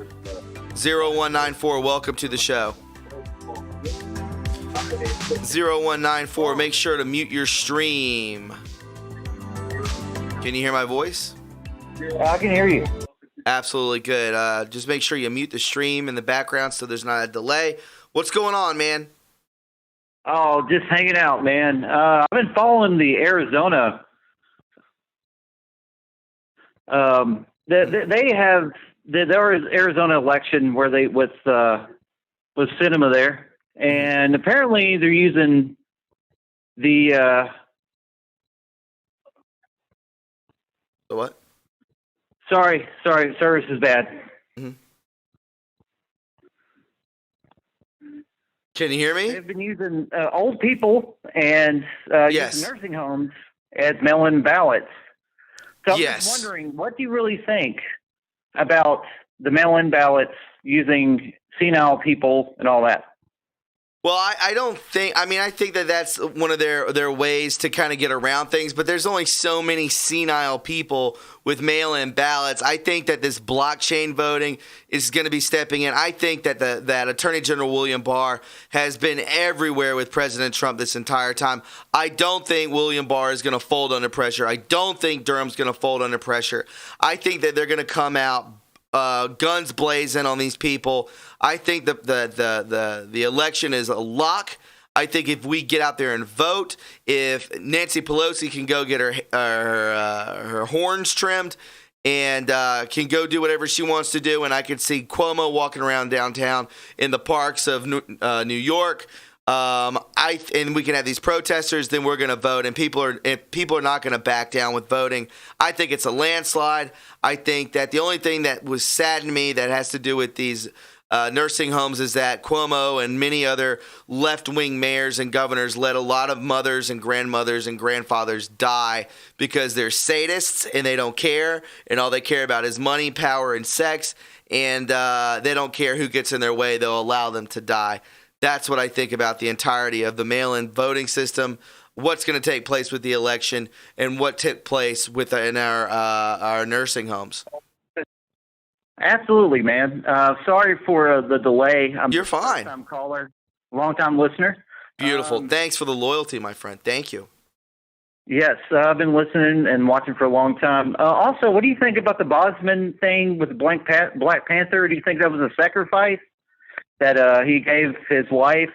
0194, welcome to the show. 0194, make sure to mute your stream. Can you hear my voice? I can hear you. Absolutely good. Just make sure you mute the stream in the background so there's not a delay. What's going on, man? Oh, just hanging out, man. I've been following the Arizona. They have there was Arizona election where they with Sinema there, and apparently they're using the what? Sorry, service is bad. Mm-hmm. Can you hear me? They've been using old people and yes. using nursing homes as mail-in ballots. So I'm yes. just wondering, what do you really think about the mail-in ballots using senile people and all that? Well, I don't think – I mean, I think that that's one of their ways to kind of get around things, but there's only so many senile people with mail-in ballots. I think that this blockchain voting is going to be stepping in. I think that that Attorney General William Barr has been everywhere with President Trump this entire time. I don't think William Barr is going to fold under pressure. I don't think Durham's going to fold under pressure. I think that they're going to come out guns blazing on these people. I think the election is a lock. I think if we get out there and vote, if Nancy Pelosi can go get her horns trimmed and can go do whatever she wants to do, and I could see Cuomo walking around downtown in the parks of New York, And we can have these protesters, then we're going to vote, and people are not going to back down with voting. I think it's a landslide. I think that the only thing that was saddened me that has to do with these nursing homes is that Cuomo and many other left-wing mayors and governors let a lot of mothers and grandmothers and grandfathers die because they're sadists and they don't care, and all they care about is money, power, and sex, and they don't care who gets in their way. They'll allow them to die. That's what I think about the entirety of the mail-in voting system, what's going to take place with the election, and what took place in our nursing homes. Absolutely, man. Sorry for the delay. You're fine. First-time caller, long-time listener. Beautiful. Thanks for the loyalty, my friend. Thank you. Yes, I've been listening and watching for a long time. Also, what do you think about the Bosman thing with the Black Panther? Do you think that was a sacrifice that he gave his wife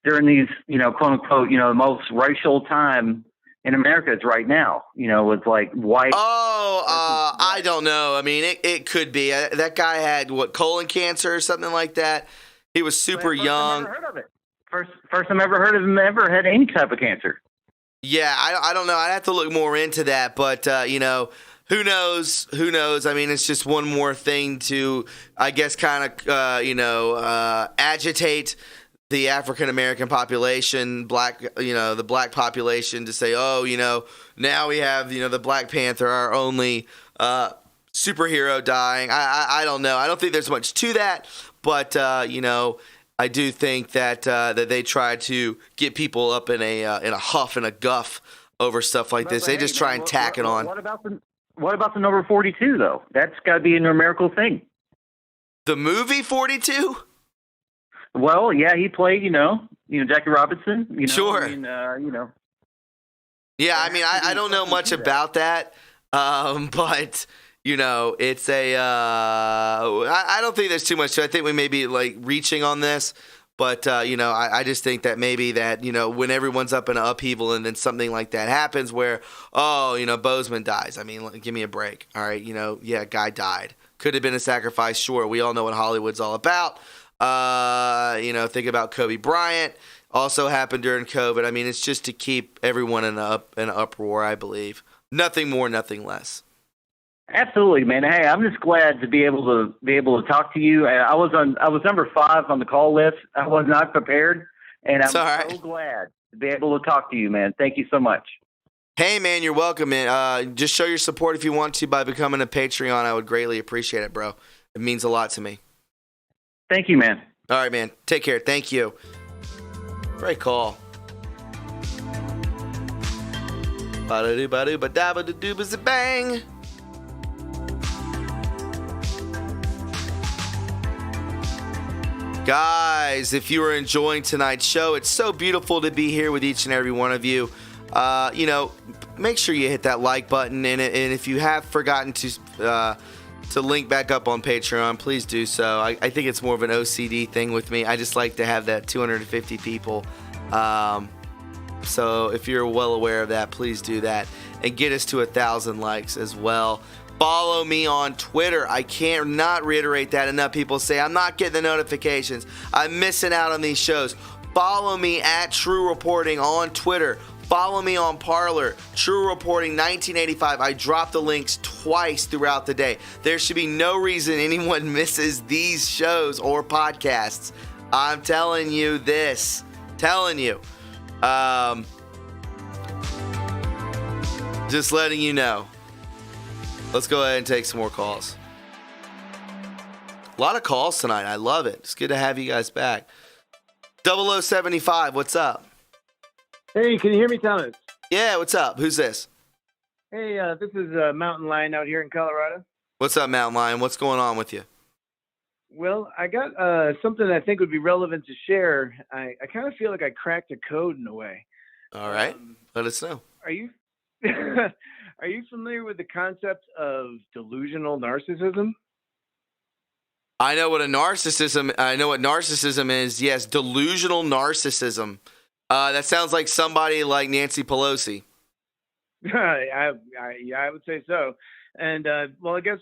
during these, quote unquote, the most racial time in America is right now, with like white. Oh, I don't know. I mean, it could be. That guy had colon cancer or something like that. He was super young. I've never heard of it. First time I ever heard of him ever had any type of cancer. Yeah, I don't know. I'd have to look more into that, but who knows? Who knows? I mean, it's just one more thing to, I guess, kind of, agitate the African American population, the black population, to say, now we have, the Black Panther, our only superhero dying. I don't know. I don't think there's much to that, but I do think that that they try to get people up in a huff and a guff over stuff like this. They just try and tack it on. What about the number 42 though? That's got to be a numerical thing. The movie 42? Well, yeah, he played, Jackie Robinson. Sure. I mean, Yeah, I mean, I don't know much about that, but it's a. I don't think there's too much. I think we may be like reaching on this, but I just think that maybe that when everyone's up in an upheaval and then something like that happens, where Bozeman dies. I mean, give me a break. All right, guy died. Could have been a sacrifice. Sure, we all know what Hollywood's all about. Think about Kobe Bryant. Also happened during COVID. I mean, it's just to keep everyone in an uproar, I believe. Nothing more, nothing less. Absolutely, man. Hey, I'm just glad to be able to talk to you. I was number 5 on the call list. I was not prepared, and I'm so glad to be able to talk to you, man. Thank you so much. Hey, man, you're welcome, man. Just show your support if you want to by becoming a Patreon. I would greatly appreciate it, bro. It means a lot to me. Thank you, man. All right, man. Take care. Thank you. Great call. Ba-da-doo-ba-doo-ba-da-ba-doo-ba-da-ba-doo-ba-za-bang. Guys, if you are enjoying tonight's show, it's so beautiful to be here with each and every one of you. Make sure you hit that like button, and if you have forgotten to link back up on Patreon, please do so. I think it's more of an OCD thing with me. I just like to have that 250 people. So if you're well aware of that, please do that. And get us to 1,000 likes as well. Follow me on Twitter. I can't not reiterate that enough. People say, I'm not getting the notifications. I'm missing out on these shows. Follow me at True Reporting on Twitter. Follow me on Parler, True Reporting 1985. I drop the links twice throughout the day. There should be no reason anyone misses these shows or podcasts. I'm telling you this. Telling you. Just letting you know. Let's go ahead and take some more calls. A lot of calls tonight. I love it. It's good to have you guys back. 0075, what's up? Hey, can you hear me, Thomas? Yeah, what's up? Who's this? Hey, this is Mountain Lion out here in Colorado. What's up, Mountain Lion? What's going on with you? Well, I got something I think would be relevant to share. I kind of feel like I cracked a code in a way. All right. Let us know. Are you are you familiar with the concept of delusional narcissism? I know what narcissism is. Yes, delusional narcissism. That sounds like somebody like Nancy Pelosi. I would say so. And well, I guess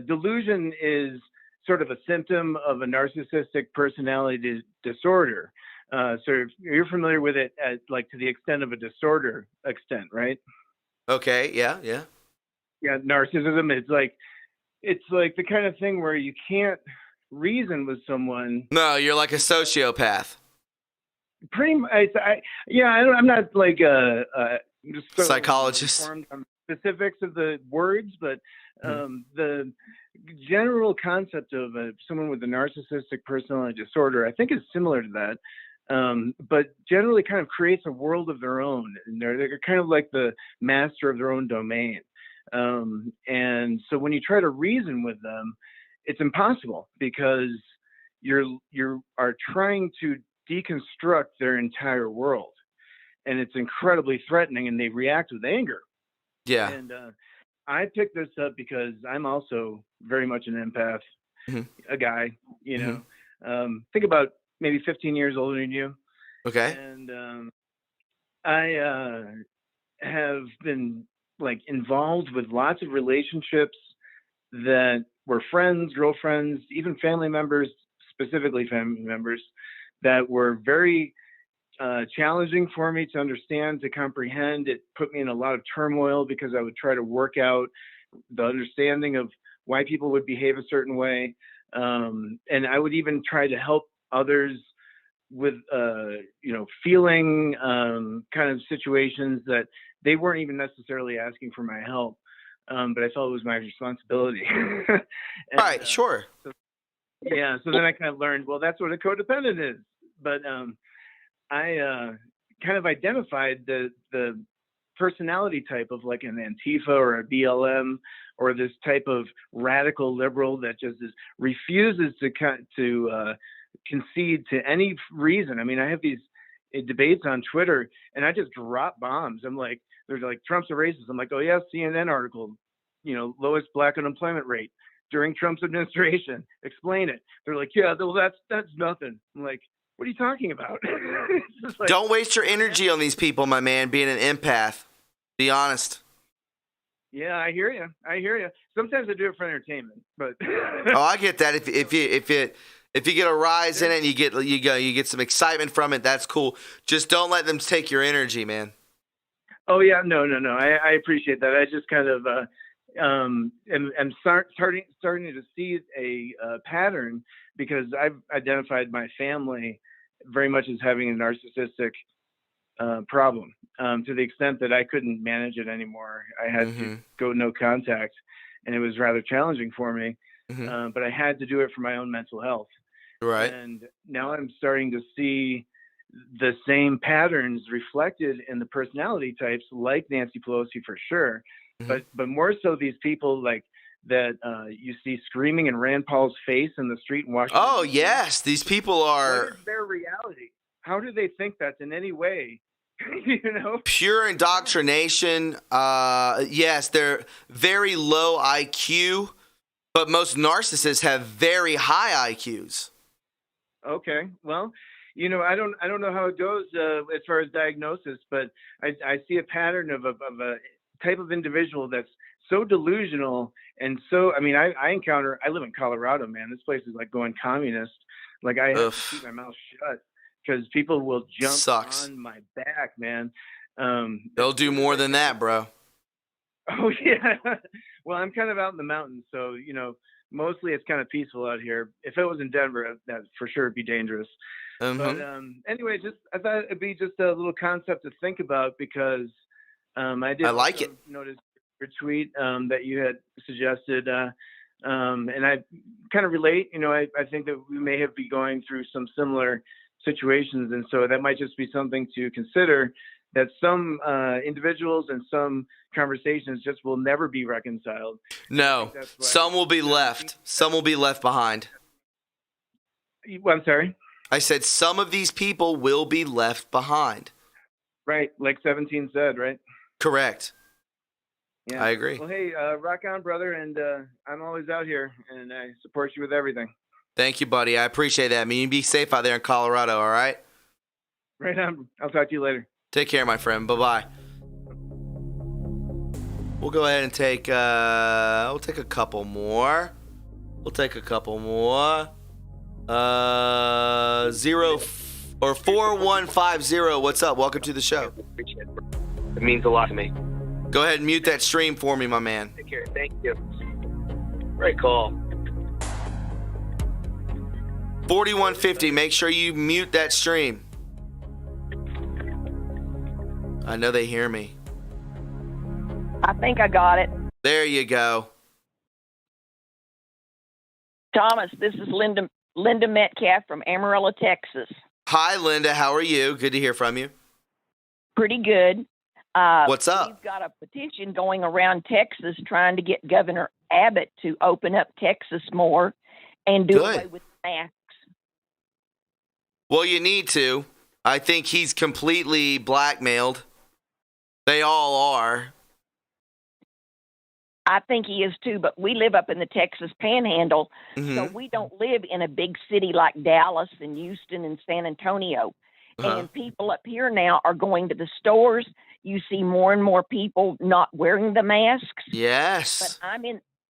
delusion is sort of a symptom of a narcissistic personality disorder. So you're familiar with it as like to the extent of a disorder extent, right? Okay. Yeah. Yeah. Yeah, narcissism. It's like the kind of thing where you can't reason with someone. No, you're like a sociopath. Pretty much. I'm not like just so Psychologist. informed on specifics of the words, but the general concept of someone with a narcissistic personality disorder, I think, is similar to that. But generally kind of creates a world of their own. And they're kind of like the master of their own domain. And so when you try to reason with them, it's impossible because you are trying to deconstruct their entire world. And it's incredibly threatening, and they react with anger. Yeah. And I picked this up because I'm also very much an empath, a guy, think about maybe 15 years older than you. Okay. And I have been like involved with lots of relationships that were friends, girlfriends, even family members, specifically family members, that were very challenging for me to understand, to comprehend. It put me in a lot of turmoil because I would try to work out the understanding of why people would behave a certain way. And I would even try to help others with, feeling kind of situations that they weren't even necessarily asking for my help. But I felt it was my responsibility. And, right, sure. So then I kind of learned, well, that's what a codependent is. But I kind of identified the personality type of like an Antifa or a BLM or this type of radical liberal that just refuses to concede to any reason. I mean, I have these debates on Twitter and I just drop bombs. I'm like, there's like, Trump's a racist. I'm like, oh yeah, CNN article, lowest black unemployment rate during Trump's administration. Explain it. They're like, yeah, well, that's nothing. I'm like, what are you talking about? Like, don't waste your energy on these people, my man, being an empath. Be honest. Yeah, I hear you. Sometimes I do it for entertainment, but oh, I get that. If you get a rise in it and you get some excitement from it, that's cool. Just don't let them take your energy, man. Oh yeah, no. I appreciate that. I just kind of am starting to see a pattern because I've identified my family very much as having a narcissistic problem to the extent that I couldn't manage it anymore. I had to go no contact, and it was rather challenging for me. But I had to do it for my own mental health. Right. And now I'm starting to see the same patterns reflected in the personality types, like Nancy Pelosi for sure, but more so these people like that you see screaming in Rand Paul's face in the street in Washington. Oh yes, these people are. What is their reality? How do they think that's in any way, pure indoctrination? Yes, they're very low IQ, but most narcissists have very high IQs. Okay, well, I don't know how it goes as far as diagnosis, but I see a pattern of a type of individual that's so delusional and so. I mean, I live in Colorado, man. This place is like going communist. Like I have to keep my mouth shut because people will jump on my back, man. They'll do more than that, bro. Oh yeah. Well, I'm kind of out in the mountains, so mostly it's kind of peaceful out here. If it was in Denver, that for sure would be dangerous. But anyway, I thought it'd be just a little concept to think about because I like it. Notice your tweet that you had suggested, and I kind of relate. I think that we may have been going through some similar situations, and so that might just be something to consider. That some individuals and some conversations just will never be reconciled. No, some will be left. Some will be left behind. I'm sorry? I said some of these people will be left behind. Right, like 17 said, right? Correct. Yeah, I agree. Well, hey, rock on, brother, and I'm always out here, and I support you with everything. Thank you, buddy. I appreciate that. You be safe out there in Colorado, all right? Right on. I'll talk to you later. Take care, my friend. Bye-bye. We'll go ahead and take a couple more. We'll take a couple more. 4150. What's up? Welcome to the show. It means a lot to me. Go ahead and mute that stream for me, my man. Take care. Thank you. Great call. 4150. Make sure you mute that stream. I know they hear me. I think I got it. There you go. Thomas, this is Linda Metcalf from Amarillo, Texas. Hi, Linda. How are you? Good to hear from you. Pretty good. What's up? We've got a petition going around Texas trying to get Governor Abbott to open up Texas more and do away with masks. Well, you need to. I think he's completely blackmailed. They all are. I think he is too, but we live up in the Texas Panhandle, so we don't live in a big city like Dallas and Houston and San Antonio. And people up here now are going to the stores. You see more and more people not wearing the masks. Yes. But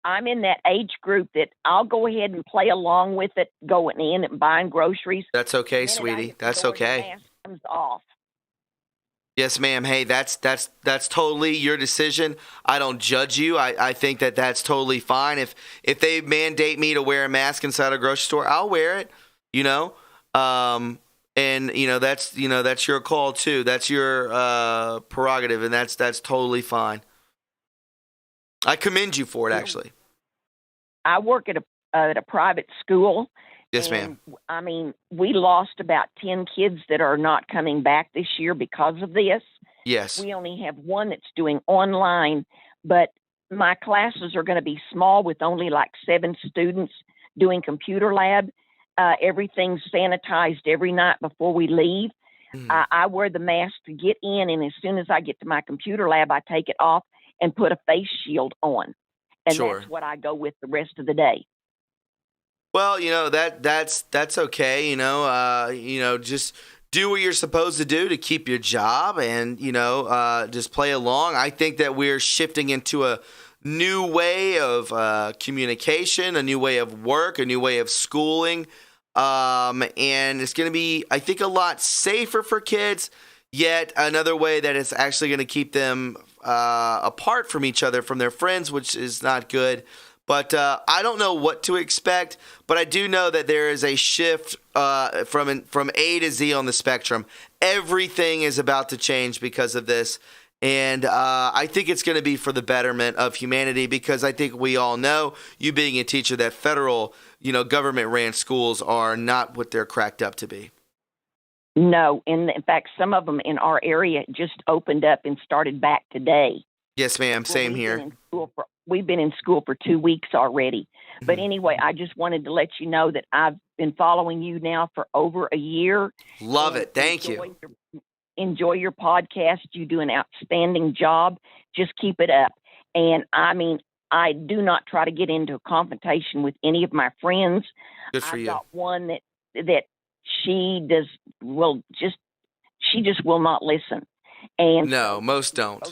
I'm in that age group that I'll go ahead and play along with it, going in and buying groceries. That's okay, sweetie. That's okay. The mask comes off. Yes, ma'am. Hey, that's totally your decision. I don't judge you. I think that that's totally fine. If they mandate me to wear a mask inside a grocery store, I'll wear it. You know, and that's your call too. That's your prerogative, and that's totally fine. I commend you for it, actually. I work at a private school. Yes, ma'am. I mean, we lost about 10 kids that are not coming back this year because of this. Yes. We only have one that's doing online, but my classes are going to be small with only like 7 students doing computer lab. Everything's sanitized every night before we leave. I wear the mask to get in, and as soon as I get to my computer lab, I take it off and put a face shield on. And that's what I go with the rest of the day. Well, that's okay. Just do what you're supposed to do to keep your job, and just play along. I think that we're shifting into a new way of communication, a new way of work, a new way of schooling, and it's going to be, I think, a lot safer for kids. Yet another way that it's actually going to keep them apart from each other, from their friends, which is not good. But I don't know what to expect, but I do know that there is a shift from A to Z on the spectrum. Everything is about to change because of this, and I think it's going to be for the betterment of humanity, because I think we all know, you being a teacher, that federal, government-ran schools are not what they're cracked up to be. No, in fact, some of them in our area just opened up and started back today. Yes, ma'am. Same here. We've been in school for 2 weeks already. But anyway, I just wanted to let you know that I've been following you now for over a year. Love it. Thank you. Enjoy your podcast. You do an outstanding job. Just keep it up. And I mean, I do not try to get into a confrontation with any of my friends. Good for you. I've got one that she just will not listen. And no, most don't.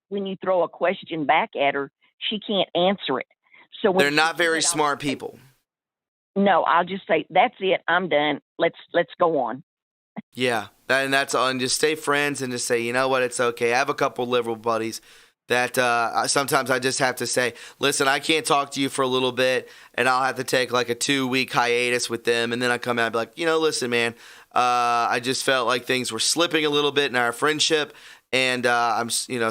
When you throw a question back at her, she can't answer it. So they're not very smart people. No, I'll just say, that's it. I'm done. Let's go on. Yeah, and that's all. And just stay friends and just say, you know what, it's okay. I have a couple liberal buddies that sometimes I just have to say, listen, I can't talk to you for a little bit, and I'll have to take like a 2-week hiatus with them, and then I come out and be like, listen, man, I just felt like things were slipping a little bit in our friendship. And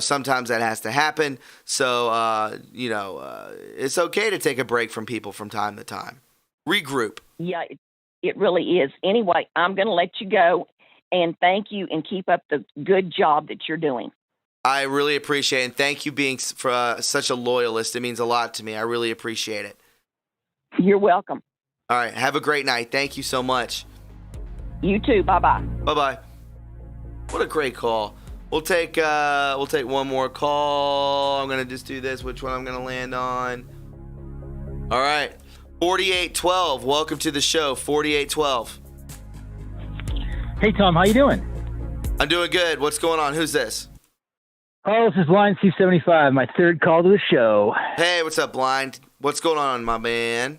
sometimes that has to happen. So, it's okay to take a break from people from time to time. Regroup. Yeah, it really is. Anyway, I'm going to let you go, and thank you, and keep up the good job that you're doing. I really appreciate it, and thank you being such a loyalist. It means a lot to me. I really appreciate it. You're welcome. All right, have a great night. Thank you so much. You too. Bye-bye. Bye-bye. What a great call. We'll take one more call. I'm going to just do this. Which one I'm going to land on? All right. 4812. Welcome to the show. 4812. Hey, Tom. How you doing? I'm doing good. What's going on? Who's this? Oh, this is Blind C75, my third call to the show. Hey, what's up, Blind? What's going on, my man?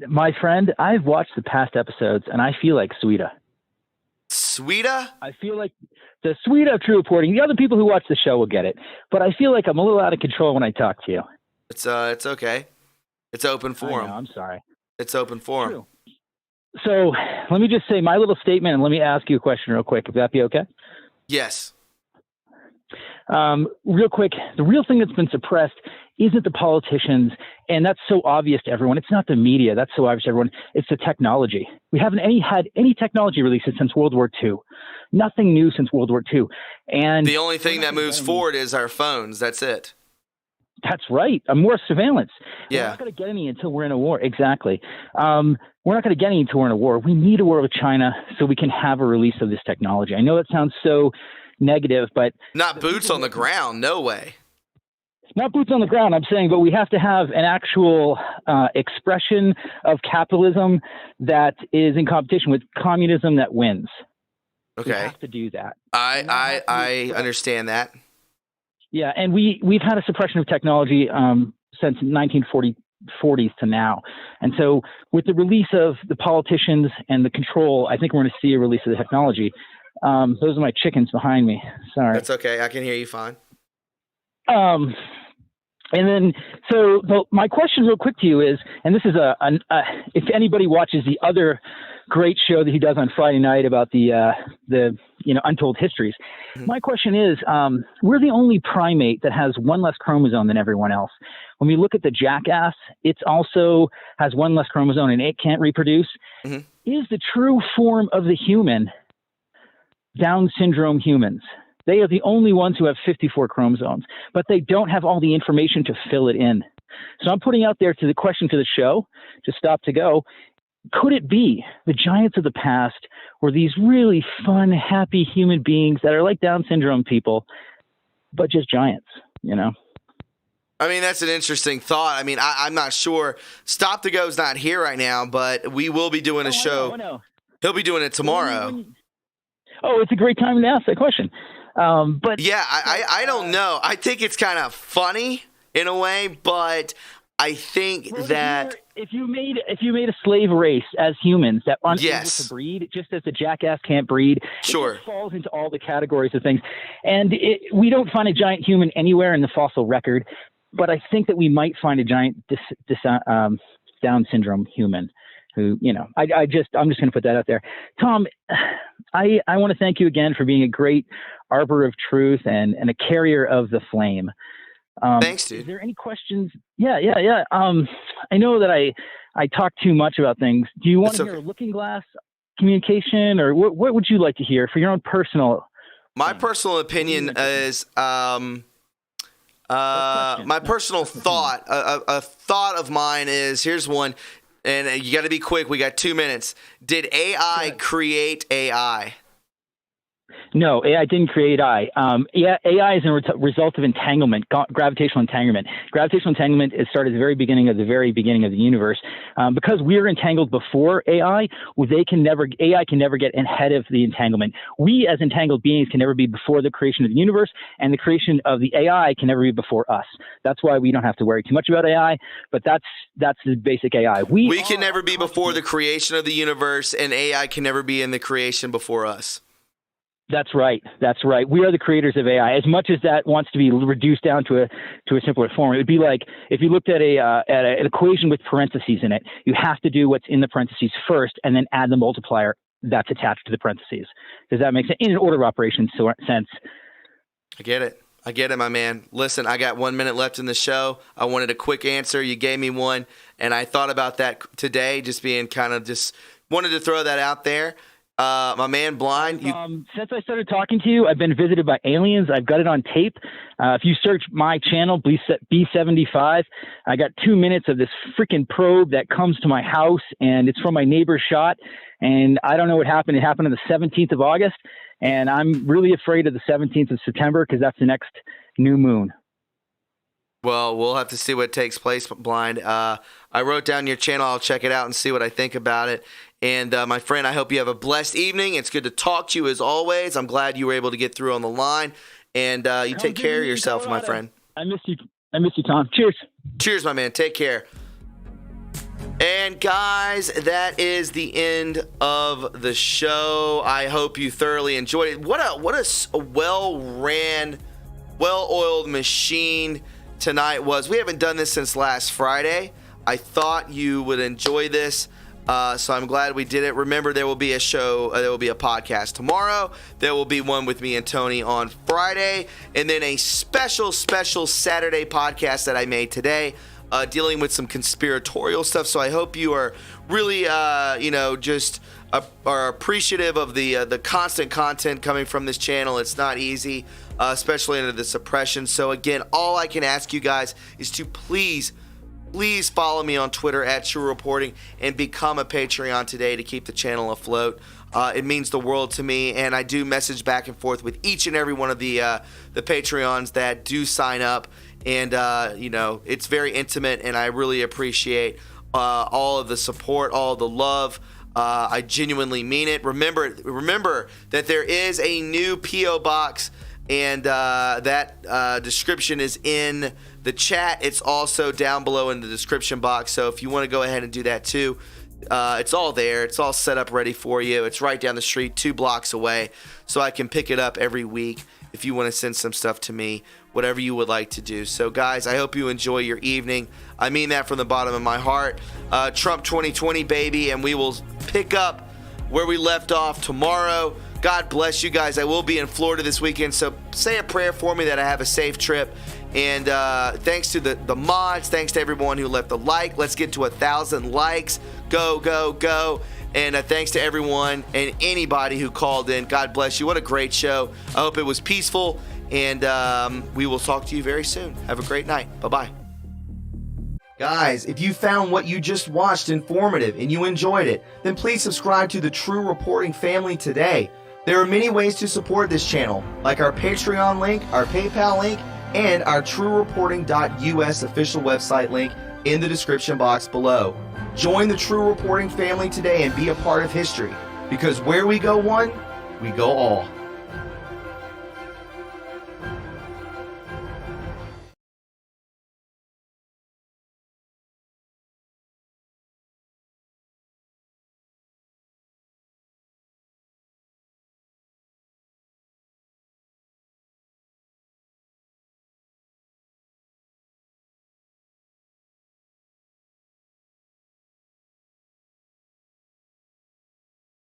my friend, I've watched the past episodes, and I feel like Sweeta. Sweeta? I feel like the Sweeta of True Reporting. The other people who watch the show will get it, but I feel like I'm a little out of control when I talk to you. It's okay. It's open forum. I'm sorry. It's open forum. True. So let me just say my little statement, and let me ask you a question real quick. Would that be okay? Yes. Real quick, the real thing that's been suppressed isn't the politicians, and that's so obvious to everyone. It's not the media. That's so obvious to everyone. It's the technology. We haven't had any technology releases since World War II. Nothing new since World War II. And the only thing that moves forward is our phones. That's it. That's right. More surveillance. Yeah. We're not going to get any until we're in a war. Exactly. We're not going to get any until we're in a war. We need a war with China so we can have a release of this technology. I know that sounds so negative, but not boots on the ground. No way. Not boots on the ground, I'm saying, but we have to have an actual expression of capitalism that is in competition with communism that wins. Okay. We have to do that. I understand that. Yeah, and we've had a suppression of technology since 1940s to now. And so with the release of the politicians and the control, I think we're going to see a release of the technology. Those are my chickens behind me. Sorry. That's okay. I can hear you fine. And then, so my question real quick to you is, and this is if anybody watches the other great show that he does on Friday night about the untold histories, my question is, we're the only primate that has one less chromosome than everyone else. When we look at the jackass, it also has one less chromosome and it can't reproduce. Mm-hmm. Is the true form of the human Down syndrome humans? They are the only ones who have 54 chromosomes, but they don't have all the information to fill it in. So I'm putting out there to the question to the show, to stop to go, could it be the giants of the past were these really fun, happy human beings that are like Down syndrome people, but just giants, you know? I mean, that's an interesting thought. I mean, I'm not sure. Stop to Go's not here right now, but we will be doing a show. I know. He'll be doing it tomorrow. Oh, it's a great time to ask that question. But yeah, I don't know. I think it's kind of funny in a way, but I think that if you made a slave race as humans that aren't able to breed, just as the jackass can't breed, sure, it falls into all the categories of things. And we don't find a giant human anywhere in the fossil record, but I think that we might find a giant Down syndrome human. Who, I'm just going to put that out there. Tom, I want to thank you again for being a great arbor of truth and a carrier of the flame. Thanks, dude. Is there any questions? Yeah. I know that I talk too much about things. Do you want to hear a looking glass communication, or what would you like to hear for your own personal? My personal opinion is, my personal thought, a thought of mine is, here's one. And you got to be quick. We got 2 minutes. Did AI create AI? No, AI didn't create AI. AI is a result of entanglement, gravitational entanglement. Gravitational entanglement started at the very beginning of the universe. Because we're entangled before AI, AI can never get ahead of the entanglement. We as entangled beings can never be before the creation of the universe, and the creation of the AI can never be before us. That's why we don't have to worry too much about AI, but that's the basic AI. We can never be before the creation of the universe, and AI can never be in the creation before us. That's right. We are the creators of AI. As much as that wants to be reduced down to a simpler form, it would be like if you looked at an equation with parentheses in it. You have to do what's in the parentheses first, and then add the multiplier that's attached to the parentheses. Does that make sense? In an order of operations sense. I get it, my man. Listen, I got 1 minute left in the show. I wanted a quick answer. You gave me one, and I thought about that today. Just wanted to throw that out there. My man, Blind. Since I started talking to you, I've been visited by aliens. I've got it on tape. If you search my channel, B75, I got 2 minutes of this freaking probe that comes to my house, and it's from my neighbor's shot. And I don't know what happened. It happened on the 17th of August, and I'm really afraid of the 17th of September because that's the next new moon. Well, we'll have to see what takes place, Blind. I wrote down your channel. I'll check it out and see what I think about it. And my friend, I hope you have a blessed evening. It's good to talk to you as always. I'm glad you were able to get through on the line. And you take care of yourself, my friend. I miss you, Tom. Cheers. Cheers, my man. Take care. And guys, that is the end of the show. I hope you thoroughly enjoyed it. What a well-ran, well-oiled machine tonight was. We haven't done this since last Friday. I thought you would enjoy this, so I'm glad we did it. Remember, there will be a show, there will be a podcast tomorrow. There will be one with me and Tony on Friday, and then a special Saturday podcast that I made today, dealing with some conspiratorial stuff. So I hope you are really, just are appreciative of the constant content coming from this channel. It's not easy, especially under the suppression. So again, all I can ask you guys is to please follow me on Twitter at TRUreporting and become a Patreon today to keep the channel afloat. It means the world to me, and I do message back and forth with each and every one of the Patreons that do sign up. And, it's very intimate, and I really appreciate all of the support, all of the love. I genuinely mean it. Remember that there is a new P.O. Box, and that description is in the chat. It's also down below in the description box. So if you want to go ahead and do that too, it's all there. It's all set up ready for you. It's right down the street, 2 blocks away. So I can pick it up every week if you want to send some stuff to me, whatever you would like to do. So guys, I hope you enjoy your evening. I mean that from the bottom of my heart. Trump 2020, baby, and we will pick up where we left off tomorrow. God bless you guys. I will be in Florida this weekend, so say a prayer for me that I have a safe trip. And thanks to the mods, thanks to everyone who left a like. Let's get to 1,000 likes. Go, go, go. And thanks to everyone and anybody who called in. God bless you. What a great show. I hope it was peaceful. And we will talk to you very soon. Have a great night. Bye-bye. Guys, if you found what you just watched informative and you enjoyed it, then please subscribe to the True Reporting family today. There are many ways to support this channel, like our Patreon link, our PayPal link, and our TrueReporting.us official website link in the description box below. Join the True Reporting family today and be a part of history, because where we go one, we go all.